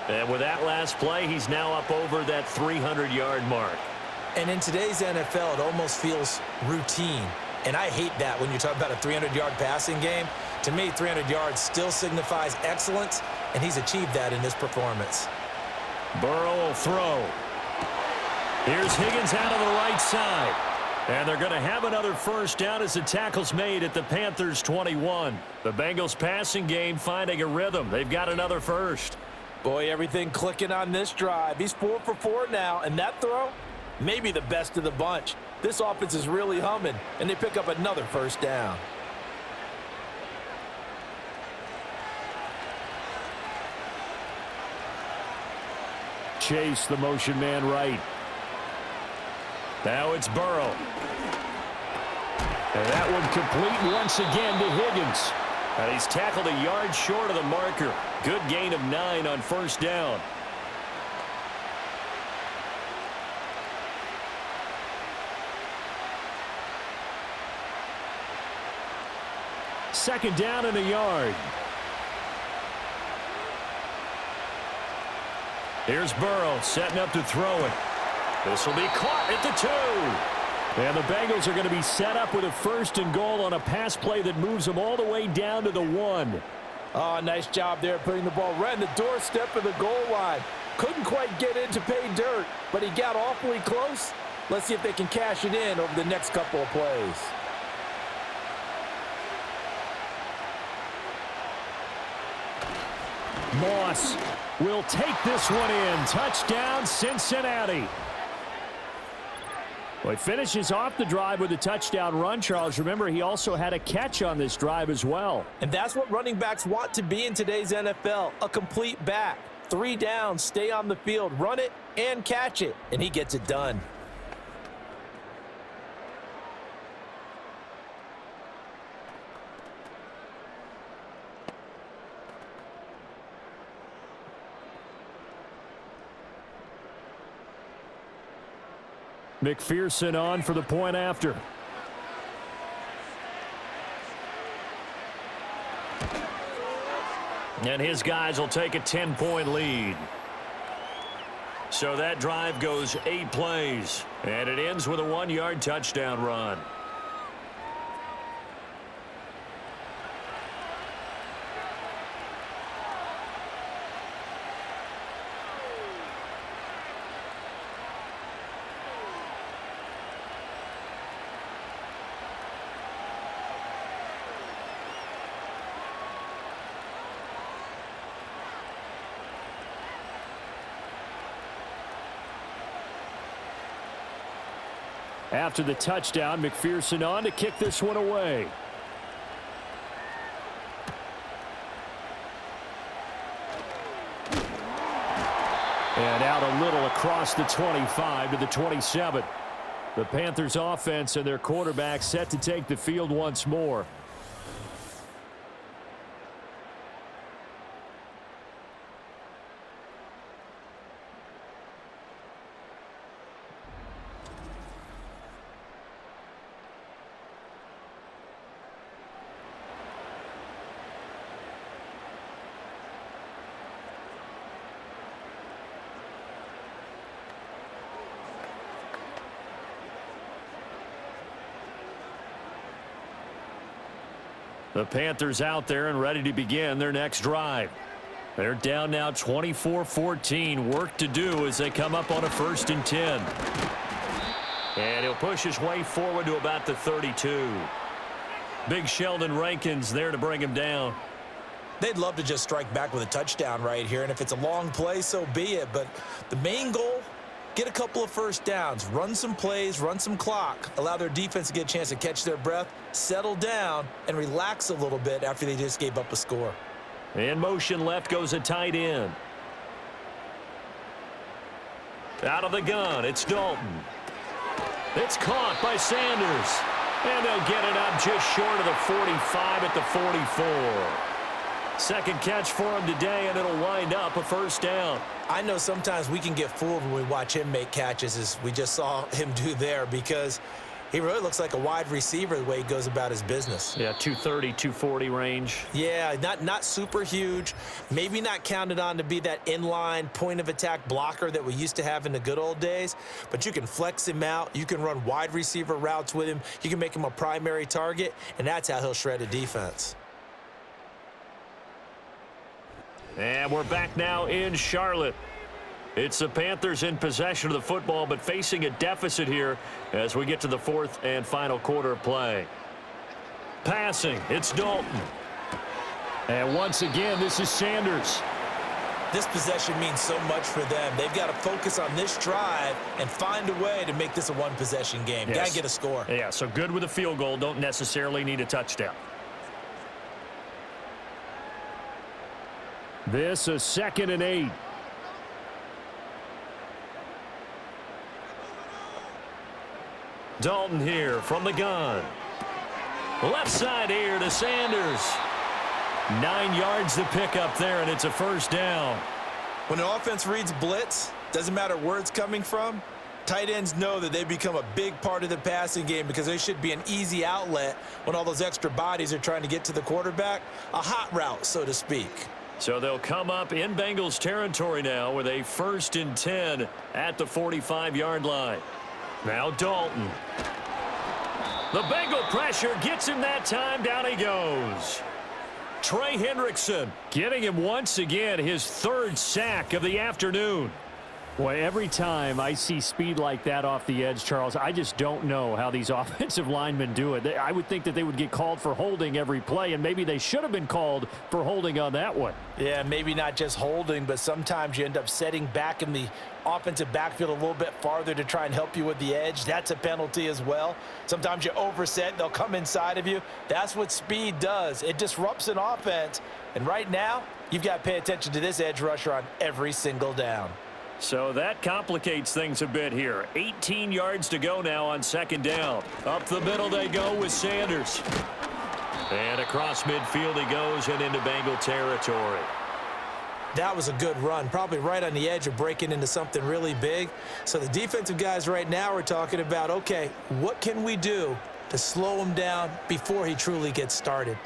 S2: And with that last play, he's now up over that 300-yard mark.
S3: And in today's NFL, it almost feels routine. And I hate that when you talk about a 300-yard passing game. To me, 300 yards still signifies excellence, and he's achieved that in this performance.
S2: Burrow will throw. Here's Higgins out of the right side. And they're going to have another first down as the tackle's made at the Panthers 21. The Bengals passing game finding a rhythm. They've got another first.
S5: Boy, everything clicking on this drive. He's 4 for 4 now, and that throw, maybe the best of the bunch. This offense is really humming, and they pick up another first down.
S4: Chase, the motion man right.
S2: Now it's Burrow.
S4: And that one complete once again to Higgins.
S2: And he's tackled a yard short of the marker. Good gain of 9 on first down.
S4: Second down and a yard.
S2: Here's Burrow setting up to throw it. This will be caught at the 2.
S4: And the Bengals are going to be set up with a first and goal on a pass play that moves them all the way down to the 1.
S5: Oh, nice job there putting the ball right in the doorstep of the goal line. Couldn't quite get in to pay dirt, but he got awfully close. Let's see if they can cash it in over the next couple of plays.
S4: Moss will take this one in. Touchdown, Cincinnati. Well, he finishes off the drive with a touchdown run, Charles. Remember, he also had a catch on this drive as well.
S5: And that's what running backs want to be in today's NFL, a complete back. 3 downs, stay on the field, run it, and catch it. And he gets it done.
S4: McPherson on for the point after.
S2: And his guys will take a 10-point lead. So that drive goes 8 plays. And it ends with a 1-yard touchdown run.
S4: After the touchdown, McPherson on to kick this one away. And out a little across the 25 to the 27. The Panthers offense and their quarterback set to take the field once more.
S2: The Panthers out there and ready to begin their next drive. They're down now 24-14. Work to do as they come up on a 1st and 10. And he'll push his way forward to about the 32. Big Sheldon Rankins there to bring him down.
S3: They'd love to just strike back with a touchdown right here, and if it's a long play, so be it. But the main goal, get a couple of first downs, run some plays, run some clock, allow their defense to get a chance to catch their breath, settle down, and relax a little bit after they just gave up a score.
S2: In motion left goes a tight end. Out of the gun, it's Dalton. It's caught by Sanders. And they'll get it up just short of the 45 at the 44. Second catch for him today, and it'll wind up a first down.
S3: I know sometimes we can get fooled when we watch him make catches, as we just saw him do there, because He really looks like a wide receiver the way he goes about his business.
S2: Yeah, 230, 240 range.
S3: Yeah, not super huge. Maybe not counted on to be that inline point-of-attack blocker that we used to have in the good old days. But you can flex him out. You can run wide receiver routes with him. You can make him a primary target, and that's how he'll shred a defense.
S2: And we're back now in Charlotte. It's the Panthers in possession of the football, but facing a deficit here as we get to the fourth and final quarter of play. Passing, it's Dalton.
S4: And once again, this is Sanders.
S3: This possession means so much for them. They've got to focus on this drive and find a way to make this a one-possession game.
S2: Yes.
S3: Got to get a score.
S2: Yeah, so good with a field goal. Don't necessarily need a touchdown.
S4: This is 2nd and 8.
S2: Dalton here from the gun. Left side here to Sanders. 9 yards to pick up there, and it's a first down.
S3: When the offense reads blitz, doesn't matter where it's coming from, tight ends know that they become a big part of the passing game because they should be an easy outlet when all those extra bodies are trying to get to the quarterback. A hot route, so to speak.
S2: So they'll come up in Bengals territory now with a 1st and 10 at the 45-yard line. Now Dalton. The Bengal pressure gets him that time. Down he goes. Trey Hendrickson getting him once again his 3rd sack of the afternoon.
S4: Boy, every time I see speed like that off the edge, Charles, I just don't know how these offensive linemen do it. I would think that they would get called for holding every play, and maybe they should have been called for holding on that one.
S5: Yeah, maybe not just holding, but sometimes you end up setting back in the offensive backfield a little bit farther to try and help you with the edge. That's a penalty as well. Sometimes you overset, they'll come inside of you. That's what speed does. It disrupts an offense. And right now, you've got to pay attention to this edge rusher on every single down.
S2: So that complicates things a bit here. 18 yards to go now on 2nd down. Up the middle they go with Sanders. And across midfield he goes and into Bengal territory.
S3: That was a good run, probably right on the edge of breaking into something really big. So the defensive guys right now are talking about, okay, what can we do to slow him down before he truly gets started?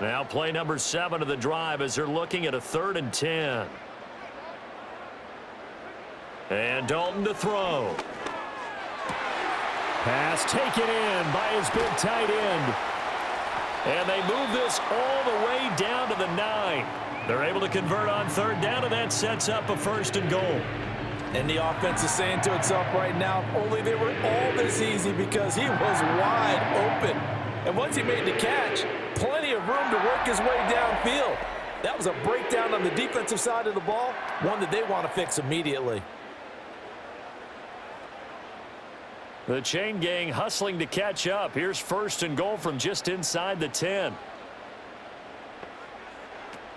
S2: Now play number 7 of the drive as they're looking at a 3rd and 10. And Dalton to throw.
S4: Pass taken in by his big tight end.
S2: And they move this all the way down to the 9. They're able to convert on 3rd down, and that sets up a 1st and goal.
S5: And the offense is saying to itself right now, only they were all this easy because he was wide open. And once he made the catch, plenty of room to work his way downfield. That was a breakdown on the defensive side of the ball, one that they want to fix immediately.
S2: The chain gang hustling to catch up. Here's 1st and goal from just inside the 10.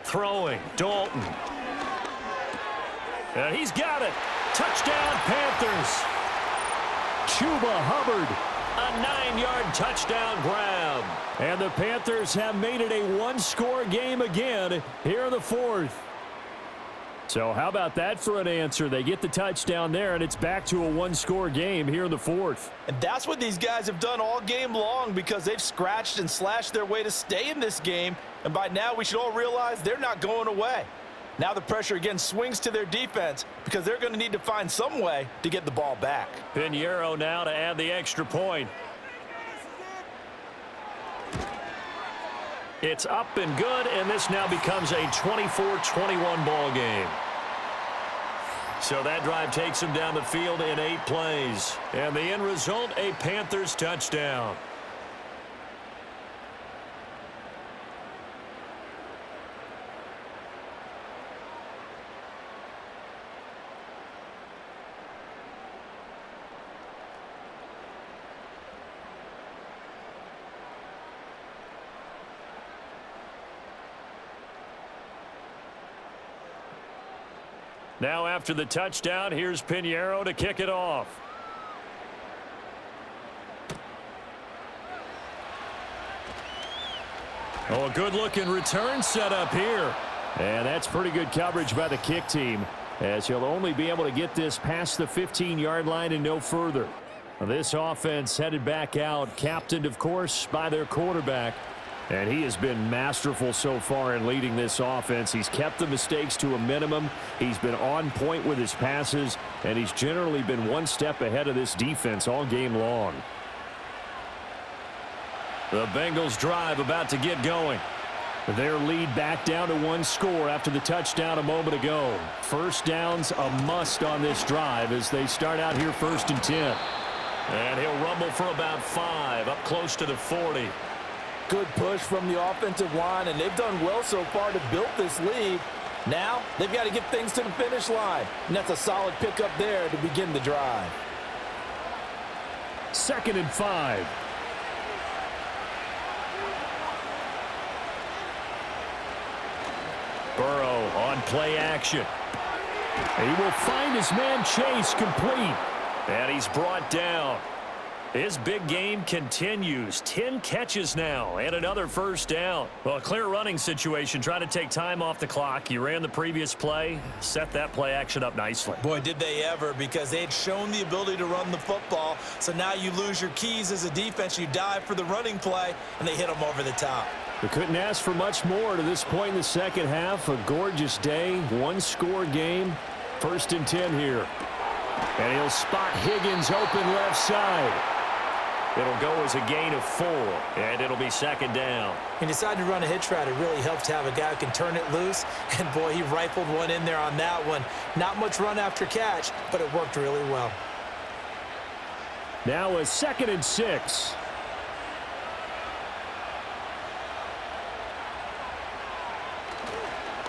S2: Throwing, Dalton. And he's got it. Touchdown, Panthers.
S4: Chuba Hubbard.
S2: A 9-yard touchdown grab.
S4: And the Panthers have made it a one-score game again here in the 4th. So how about that for an answer? They get the touchdown there, and it's back to a one-score game here in the 4th.
S5: And that's what these guys have done all game long because they've scratched and slashed their way to stay in this game. And by now, we should all realize they're not going away. Now the pressure again swings to their defense because they're going to need to find some way to get the ball back.
S2: Pinheiro now to add the extra point. It's up and good, and this now becomes a 24-21 ball game. So that drive takes him down the field in 8 plays. And the end result, a Panthers touchdown. Now after the touchdown, here's Pinheiro to kick it off. Oh, a good-looking return set up here.
S4: And that's pretty good coverage by the kick team, as he'll only be able to get this past the 15-yard line and no further. This offense headed back out, captained, of course, by their quarterback. And he has been masterful so far in leading this offense. He's kept the mistakes to a minimum. He's been on point with his passes, and he's generally been one step ahead of this defense all game long. The Bengals drive about to get going. Their lead back down to one score after the touchdown a moment ago. First down's a must on this drive as they start out here 1st and 10. And he'll rumble for about 5, up close to the 40.
S5: Good push from the offensive line, and they've done well so far to build this lead. Now, they've got to get things to the finish line, and that's a solid pickup there to begin the drive.
S4: 2nd and 5. Burrow on play action. He will find his man Chase complete. And he's brought down. His big game continues. 10 catches now and another first down. Well, a clear running situation. Trying to take time off the clock. You ran the previous play. Set that play action up nicely.
S3: Boy, did they ever, because they had shown the ability to run the football. So now you lose your keys as a defense. You dive for the running play, and they hit them over the top.
S4: We couldn't ask for much more to this point in the second half. A gorgeous day. One-score game. 1st and 10 here. And he'll spot Higgins open left side. It'll go as a gain of 4, and it'll be 2nd down.
S3: He decided to run a hitch route. It really helps to have a guy who can turn it loose. And, boy, he rifled one in there on that one. Not much run after catch, but it worked really well.
S4: Now a 2nd and 6.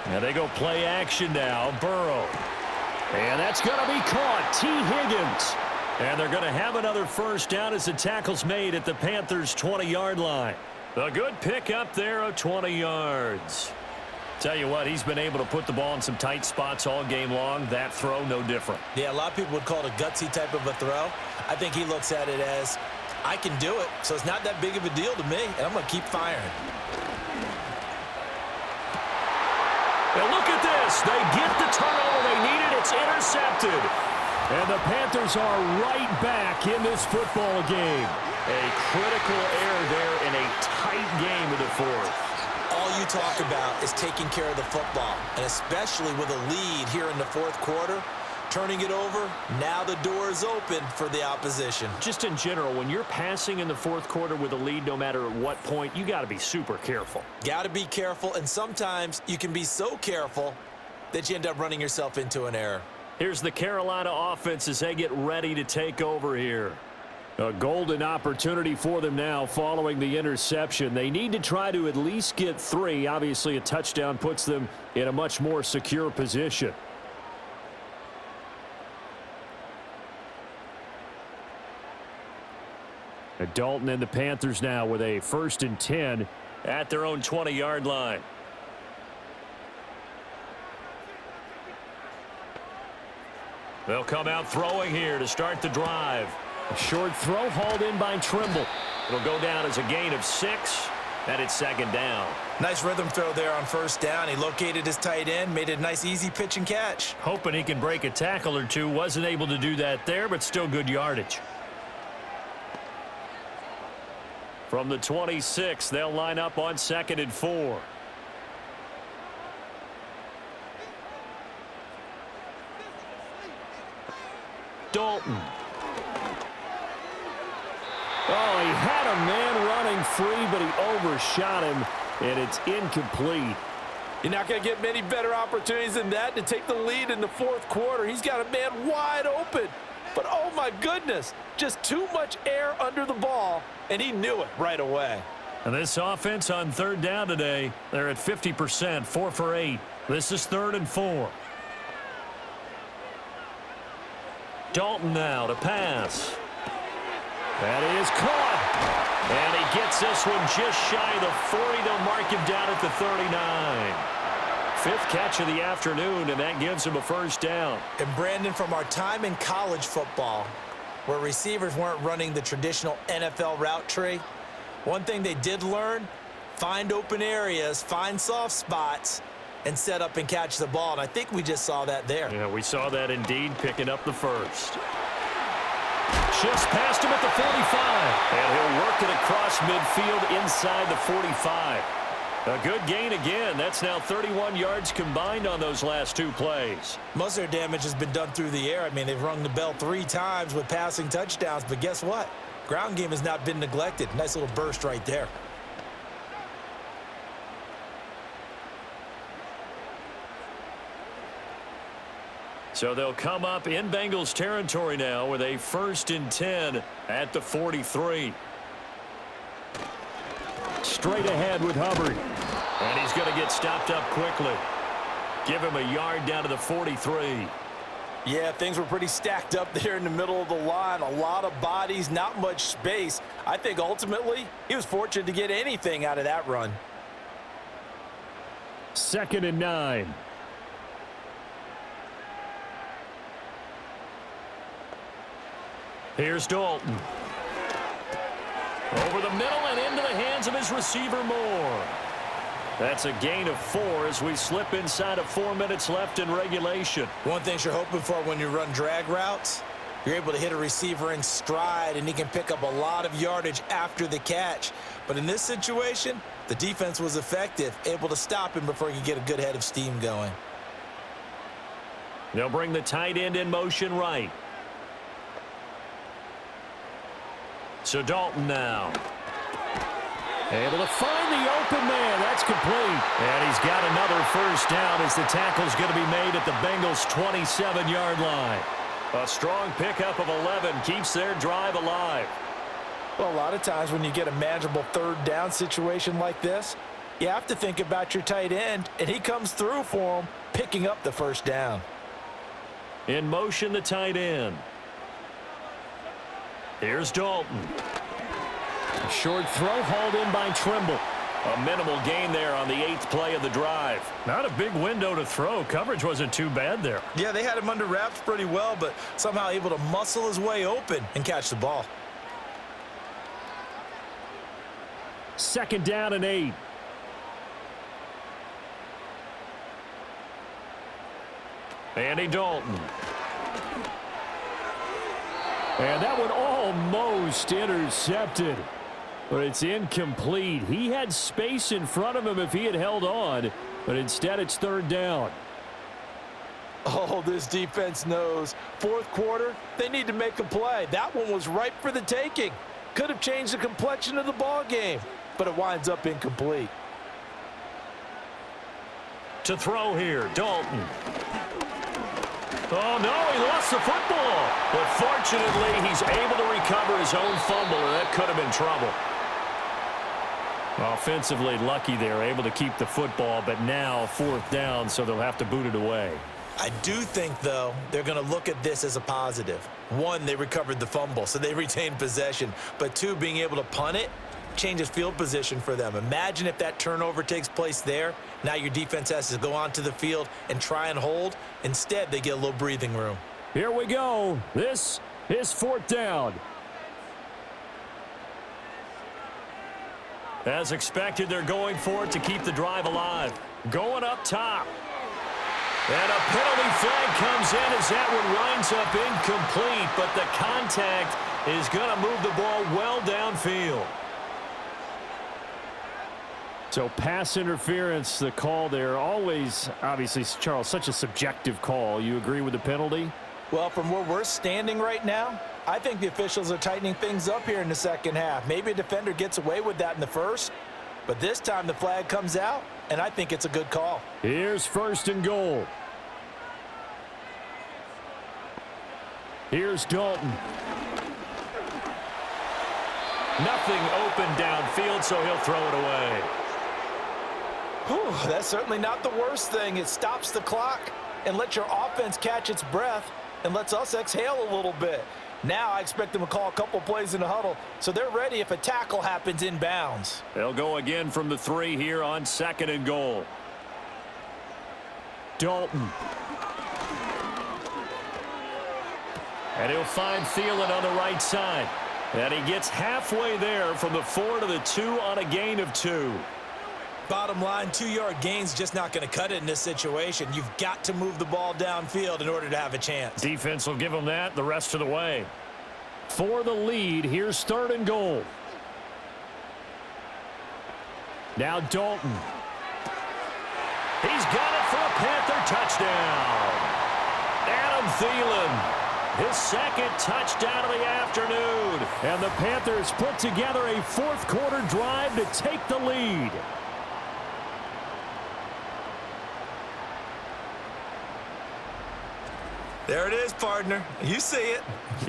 S4: And they go play action now. Burrow. And that's going to be caught. T. Higgins. And they're going to have another first down as the tackle's made at the Panthers' 20-yard line. A good pick up there of 20 yards. Tell you what, he's been able to put the ball in some tight spots all game long. That throw, no different.
S3: Yeah, a lot of people would call it a gutsy type of a throw. I think he looks at it as, I can do it, so it's not that big of a deal to me, and I'm going to keep firing.
S4: And look at this. They get the turnover they needed. It's intercepted. And the Panthers are right back in this football game. A critical error there in a tight game in the 4th.
S3: All you talk about is taking care of the football, and especially with a lead here in the 4th quarter, turning it over, now the door is open for the opposition.
S4: Just in general, when you're passing in the 4th quarter with a lead, no matter at what point, you got to be super careful.
S3: Got to be careful, and sometimes you can be so careful that you end up running yourself into an error.
S4: Here's the Carolina offense as they get ready to take over here. A golden opportunity for them now following the interception. They need to try to at least get 3. Obviously, a touchdown puts them in a much more secure position. Dalton and the Panthers now with a 1st and 10 at their own 20-yard line. They'll come out throwing here to start the drive. A short throw hauled in by Trimble. It'll go down as a gain of 6, and it's 2nd down.
S3: Nice rhythm throw there on 1st down. He located his tight end, made a nice easy pitch and catch.
S4: Hoping he can break a tackle or two. Wasn't able to do that there, but still good yardage. From the 26, they'll line up on 2nd and 4. Dalton. Oh, he had a man running free, but he overshot him, and it's incomplete.
S5: You're not going to get many better opportunities than that to take the lead in the 4th quarter. He's got a man wide open. But, oh, my goodness, just too much air under the ball, and he knew it right away.
S4: And this offense on 3rd down today, they're at 50%, 4 for 8. This is 3rd and 4. Dalton now to pass. That is caught. And he gets this one just shy of the 40. They'll mark him down at the 39. 5th catch of the afternoon, and that gives him a 1st down.
S3: And, Brandon, from our time in college football, where receivers weren't running the traditional NFL route tree, one thing they did learn, find open areas, find soft spots, and set up and catch the ball. And I think we just saw that there.
S4: Yeah, we saw that indeed, picking up the 1st.
S2: just past him at the 45. And he'll work it across midfield inside the 45. A good gain again. That's now 31 yards combined on those last two plays.
S3: Most of their damage has been done through the air. I mean, they've rung the bell 3 times with passing touchdowns, but guess what? Ground game has not been neglected. Nice little burst right there.
S2: So they'll come up in Bengals territory now with a 1st and 10 at the 43.
S4: Straight ahead with Hubbard.
S2: And he's going to get stopped up quickly. Give him a yard down to the 43.
S5: Yeah, things were pretty stacked up there in the middle of the line. A lot of bodies, not much space. I think ultimately he was fortunate to get anything out of that run.
S4: 2nd and 9.
S2: Here's Dalton. Over the middle and into the hands of his receiver Moore. That's a gain of 4 as we slip inside of 4 minutes left in regulation.
S3: One thing you're hoping for when you run drag routes, you're able to hit a receiver in stride, and he can pick up a lot of yardage after the catch. But in this situation, the defense was effective, able to stop him before he could get a good head of steam going.
S2: They'll bring the tight end in motion right. So Dalton now.
S4: Able to find the open man. That's complete.
S2: And he's got another 1st down as the tackle's going to be made at the Bengals' 27-yard line. A strong pickup of 11 keeps their drive alive.
S5: Well, a lot of times when you get a manageable 3rd down situation like this, you have to think about your tight end, and he comes through for him, picking up the 1st down.
S2: In motion, the tight end. Here's Dalton.
S4: A short throw hauled in by Trimble.
S2: A minimal gain there on the 8th play of the drive.
S6: Not a big window to throw. Coverage wasn't too bad there.
S3: Yeah, they had him under wraps pretty well, but somehow able to muscle his way open and catch the ball.
S4: 2nd down and 8.
S2: Andy Dalton.
S4: And that one almost intercepted. But it's incomplete. He had space in front of him if he had held on, but instead it's 3rd down.
S5: Oh, this defense knows. 4th quarter, they need to make a play. That one was ripe for the taking. Could have changed the complexion of the ball game, but it winds up incomplete.
S2: To throw here, Dalton. Oh, no, he lost the football. But fortunately, he's able to recover his own fumble, and that could have been trouble. Offensively lucky there, able to keep the football, but now 4th down, so they'll have to boot it away.
S3: I do think, though, they're going to look at this as a positive. 1, they recovered the fumble, so they retained possession. But 2, being able to punt it changes field position for them. Imagine if that turnover takes place there. Now your defense has to go onto the field and try and hold. Instead, they get a little breathing room.
S4: Here we go. This is 4th down.
S2: As expected, they're going for it to keep the drive alive. Going up top. And a penalty flag comes in as that one winds up incomplete, but the contact is going to move the ball well downfield.
S4: So pass interference, the call there. Always, obviously, Charles, such a subjective call. You agree with the penalty?
S5: Well, from where we're standing right now, I think the officials are tightening things up here in the 2nd half. Maybe a defender gets away with that in the 1st, but this time the flag comes out, and I think it's a good call.
S4: Here's 1st and goal. Here's Dalton.
S2: Nothing open downfield, so he'll throw it away.
S5: Whew, that's certainly not the worst thing. It stops the clock and lets your offense catch its breath and lets us exhale a little bit. Now I expect them to call a couple plays in the huddle, so they're ready if a tackle happens inbounds.
S2: They'll go again from the 3 here on 2nd and goal.
S4: Dalton.
S2: And he'll find Thielen on the right side. And he gets halfway there from the 4 to the 2 on a gain of 2.
S3: Bottom line, 2-yard gain's just not going to cut it in this situation. You've got to move the ball downfield in order to have a chance.
S2: Defense will give them that the rest of the way.
S4: for the lead. Here's 3rd and goal. Now Dalton. He's got it for a Panther touchdown. Adam Thielen, his 2nd touchdown of the afternoon. And the Panthers put together a 4th quarter drive to take the lead.
S3: There it is, partner. You see it.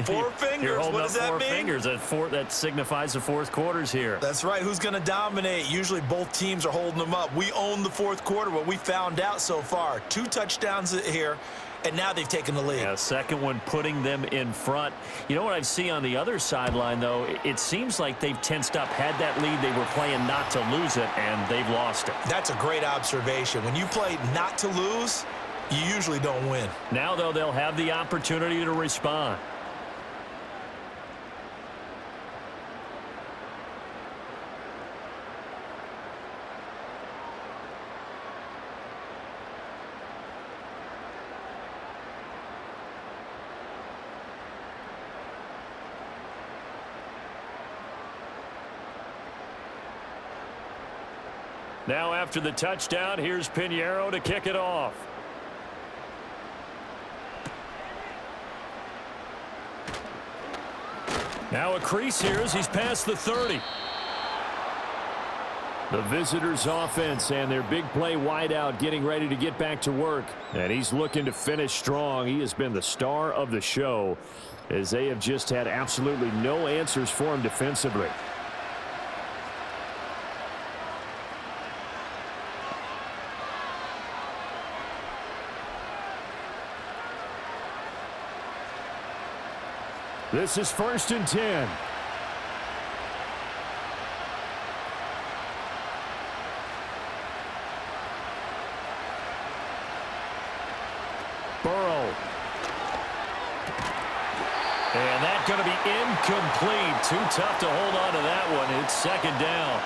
S3: 4 fingers.
S2: You're holding
S3: what
S2: up
S3: does that
S2: 4
S3: mean?
S2: fingers. That signifies the 4th quarter's here.
S3: That's right. Who's going to dominate? Usually both teams are holding them up. We own the 4th quarter, what we found out so far. 2 touchdowns here, and now they've taken the lead.
S2: Yeah, 2nd one putting them in front. You know what I see on the other sideline, though? It seems like they've tensed up, had that lead. They were playing not to lose it, and they've lost it.
S3: That's a great observation. When you play not to lose, you usually don't win.
S2: Now, though, they'll have the opportunity to respond. Now, after the touchdown, here's Pinheiro to kick it off. Now a crease here as he's past the 30.
S4: The visitors' offense and their big play wideout getting ready to get back to work. And he's looking to finish strong. He has been the star of the show as they have just had absolutely no answers for him defensively. This is 1st and 10. Burrow.
S2: And that's going to be incomplete. Too tough to hold on to that one. It's 2nd down.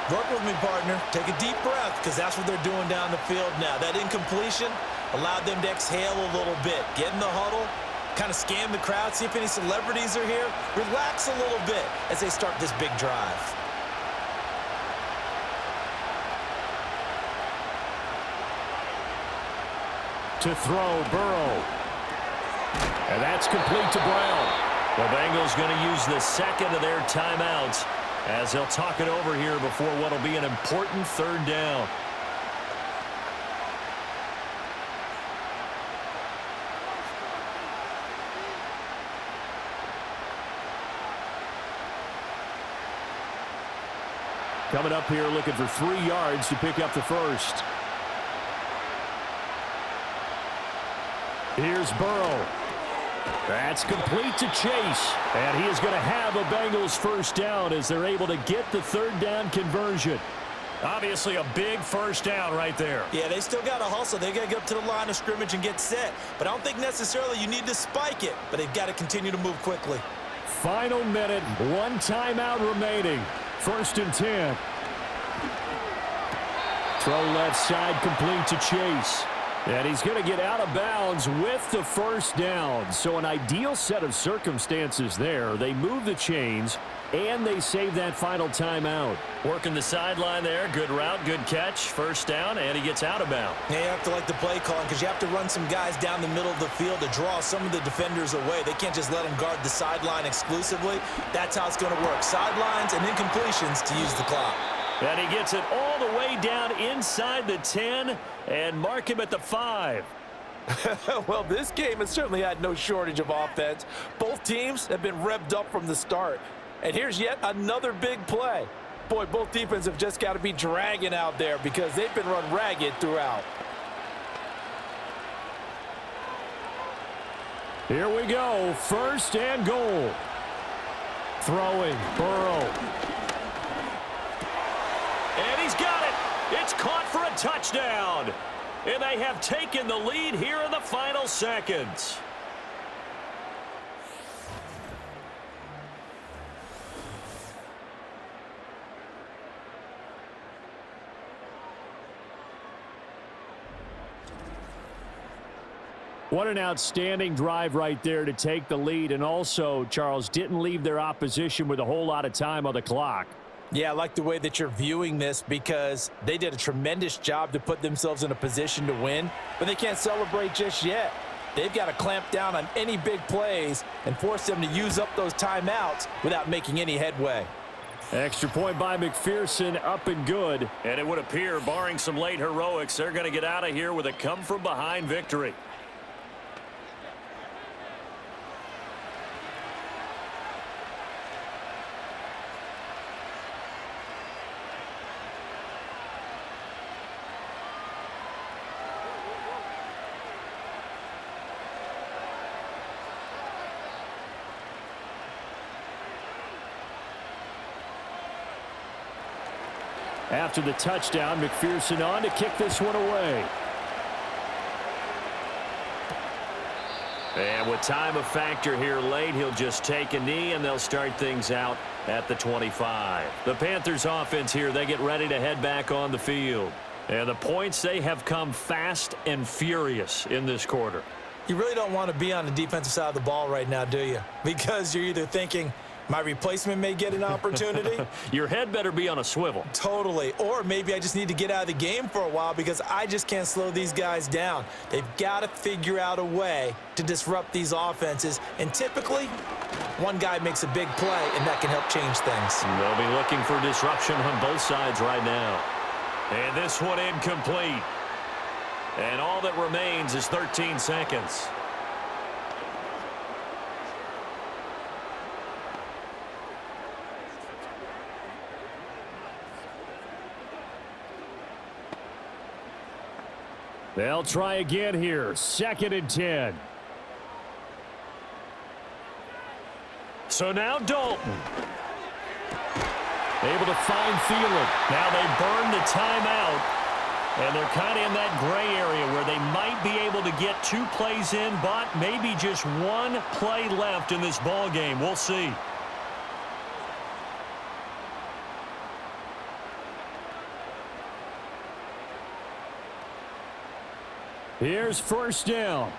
S3: Work with me, partner. Take a deep breath, because that's what they're doing down the field now. That incompletion allowed them to exhale a little bit. Get in the huddle. Kind of scan the crowd, see if any celebrities are here. Relax a little bit as they start this big drive.
S4: To throw, Burrow. And that's complete to Brown.
S2: The Bengals going to use the 2nd of their timeouts as they'll talk it over here before what will be an important 3rd down.
S4: Coming up here looking for 3 yards to pick up the 1st. Here's Burrow. That's complete to Chase. And he is going to have a Bengals 1st down as they're able to get the 3rd down conversion.
S2: Obviously a big 1st down right there.
S3: Yeah, they still got to hustle. They got to get up to the line of scrimmage and get set. But I don't think necessarily you need to spike it. But they've got to continue to move quickly.
S4: Final minute, 1 timeout remaining. 1st and 10. Throw left side complete to Chase. And he's going to get out of bounds with the 1st down. So an ideal set of circumstances there. They move the chains, and they save that final timeout.
S2: Working the sideline there. Good route, good catch. 1st down, and he gets out of bounds.
S3: Yeah, you have to like the play calling because you have to run some guys down the middle of the field to draw some of the defenders away. They can't just let them guard the sideline exclusively. That's how it's going to work. Sidelines and incompletions to use the clock.
S2: And he gets it all the way down inside the 10 and mark him at the 5.
S5: Well, this game has certainly had no shortage of offense. Both teams have been revved up from the start. And here's yet another big play. Boy, both defenses have just got to be dragging out there because they've been run ragged throughout.
S4: Here we go. 1st and goal. Throwing, Burrow.
S2: And he's got it. It's caught for a touchdown. And they have taken the lead here in the final seconds.
S4: What an outstanding drive right there to take the lead. And also, Charles, didn't leave their opposition with a whole lot of time on the clock.
S5: Yeah, I like the way that you're viewing this because they did a tremendous job to put themselves in a position to win, but they can't celebrate just yet. They've got to clamp down on any big plays and force them to use up those timeouts without making any headway.
S4: Extra point by McPherson, up and good.
S2: And it would appear, barring some late heroics, they're going to get out of here with a come-from-behind victory.
S4: After the touchdown, McPherson on to kick this one away.
S2: And with time a factor here late, he'll just take a knee, and they'll start things out at the 25. The Panthers offense here, they get ready to head back on the field. And the points, they have come fast and furious in this quarter.
S5: You really don't want to be on the defensive side of the ball right now, do you? Because you're either thinking, my replacement may get an opportunity.
S2: Your head better be on a swivel.
S5: Totally. Or maybe I just need to get out of the game for a while because I just can't slow these guys down. They've got to figure out a way to disrupt these offenses. And typically, one guy makes a big play, and that can help change things.
S2: They'll be looking for disruption on both sides right now. And this one incomplete. And all that remains is 13 seconds.
S4: They'll try again here. 2nd and 10.
S2: So now Dalton.
S4: Able to find Thielen.
S2: Now they burn the timeout. And they're kind of in that gray area where they might be able to get 2 plays in, but maybe just 1 play left in this ball game. We'll see.
S4: Here's 1st down.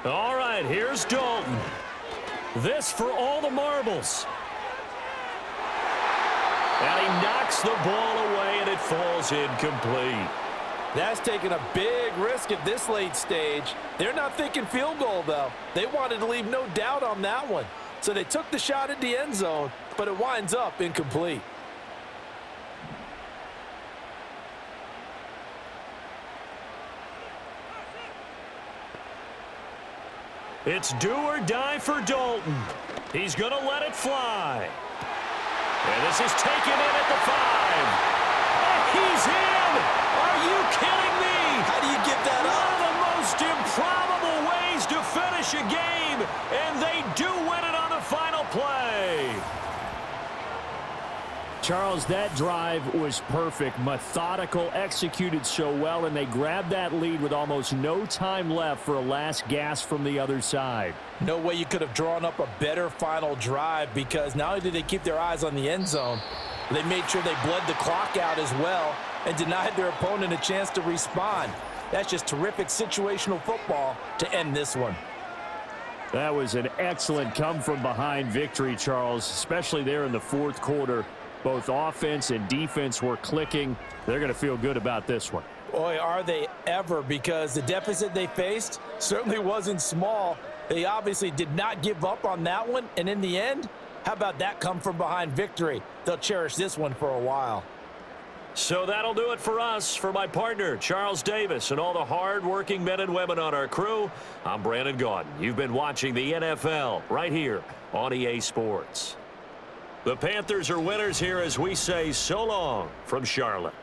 S2: All right, here's Dalton. This for all the marbles. And he knocks the ball away, and it falls incomplete.
S5: That's taking a big risk at this late stage. They're not thinking field goal, though. They wanted to leave no doubt on that one. So they took the shot at the end zone, but it winds up incomplete.
S2: It's do or die for Dalton. He's going to let it fly. And this is taken in at the 5. And he's in! Are you kidding me?
S5: How do you give that up?
S2: One of the most improbable ways to finish a game, and they do win it on the final play.
S4: Charles, that drive was perfect, methodical, executed so well, and they grabbed that lead with almost no time left for a last gasp from the other side.
S5: No way you could have drawn up a better final drive because not only did they keep their eyes on the end zone, they made sure they bled the clock out as well and denied their opponent a chance to respond. That's just terrific situational football to end this one.
S4: That was an excellent come-from-behind victory, Charles, especially there in the 4th quarter. Both offense and defense were clicking. They're going to feel good about this one.
S5: Boy, are they ever, because the deficit they faced certainly wasn't small. They obviously did not give up on that one, and in the end, how about that come-from-behind victory? They'll cherish this one for a while.
S2: So that'll do it for us. For my partner, Charles Davis, and all the hard-working men and women on our crew, I'm Brandon Gaudin. You've been watching the NFL right here on EA Sports. The Panthers are winners here as we say so long from Charlotte.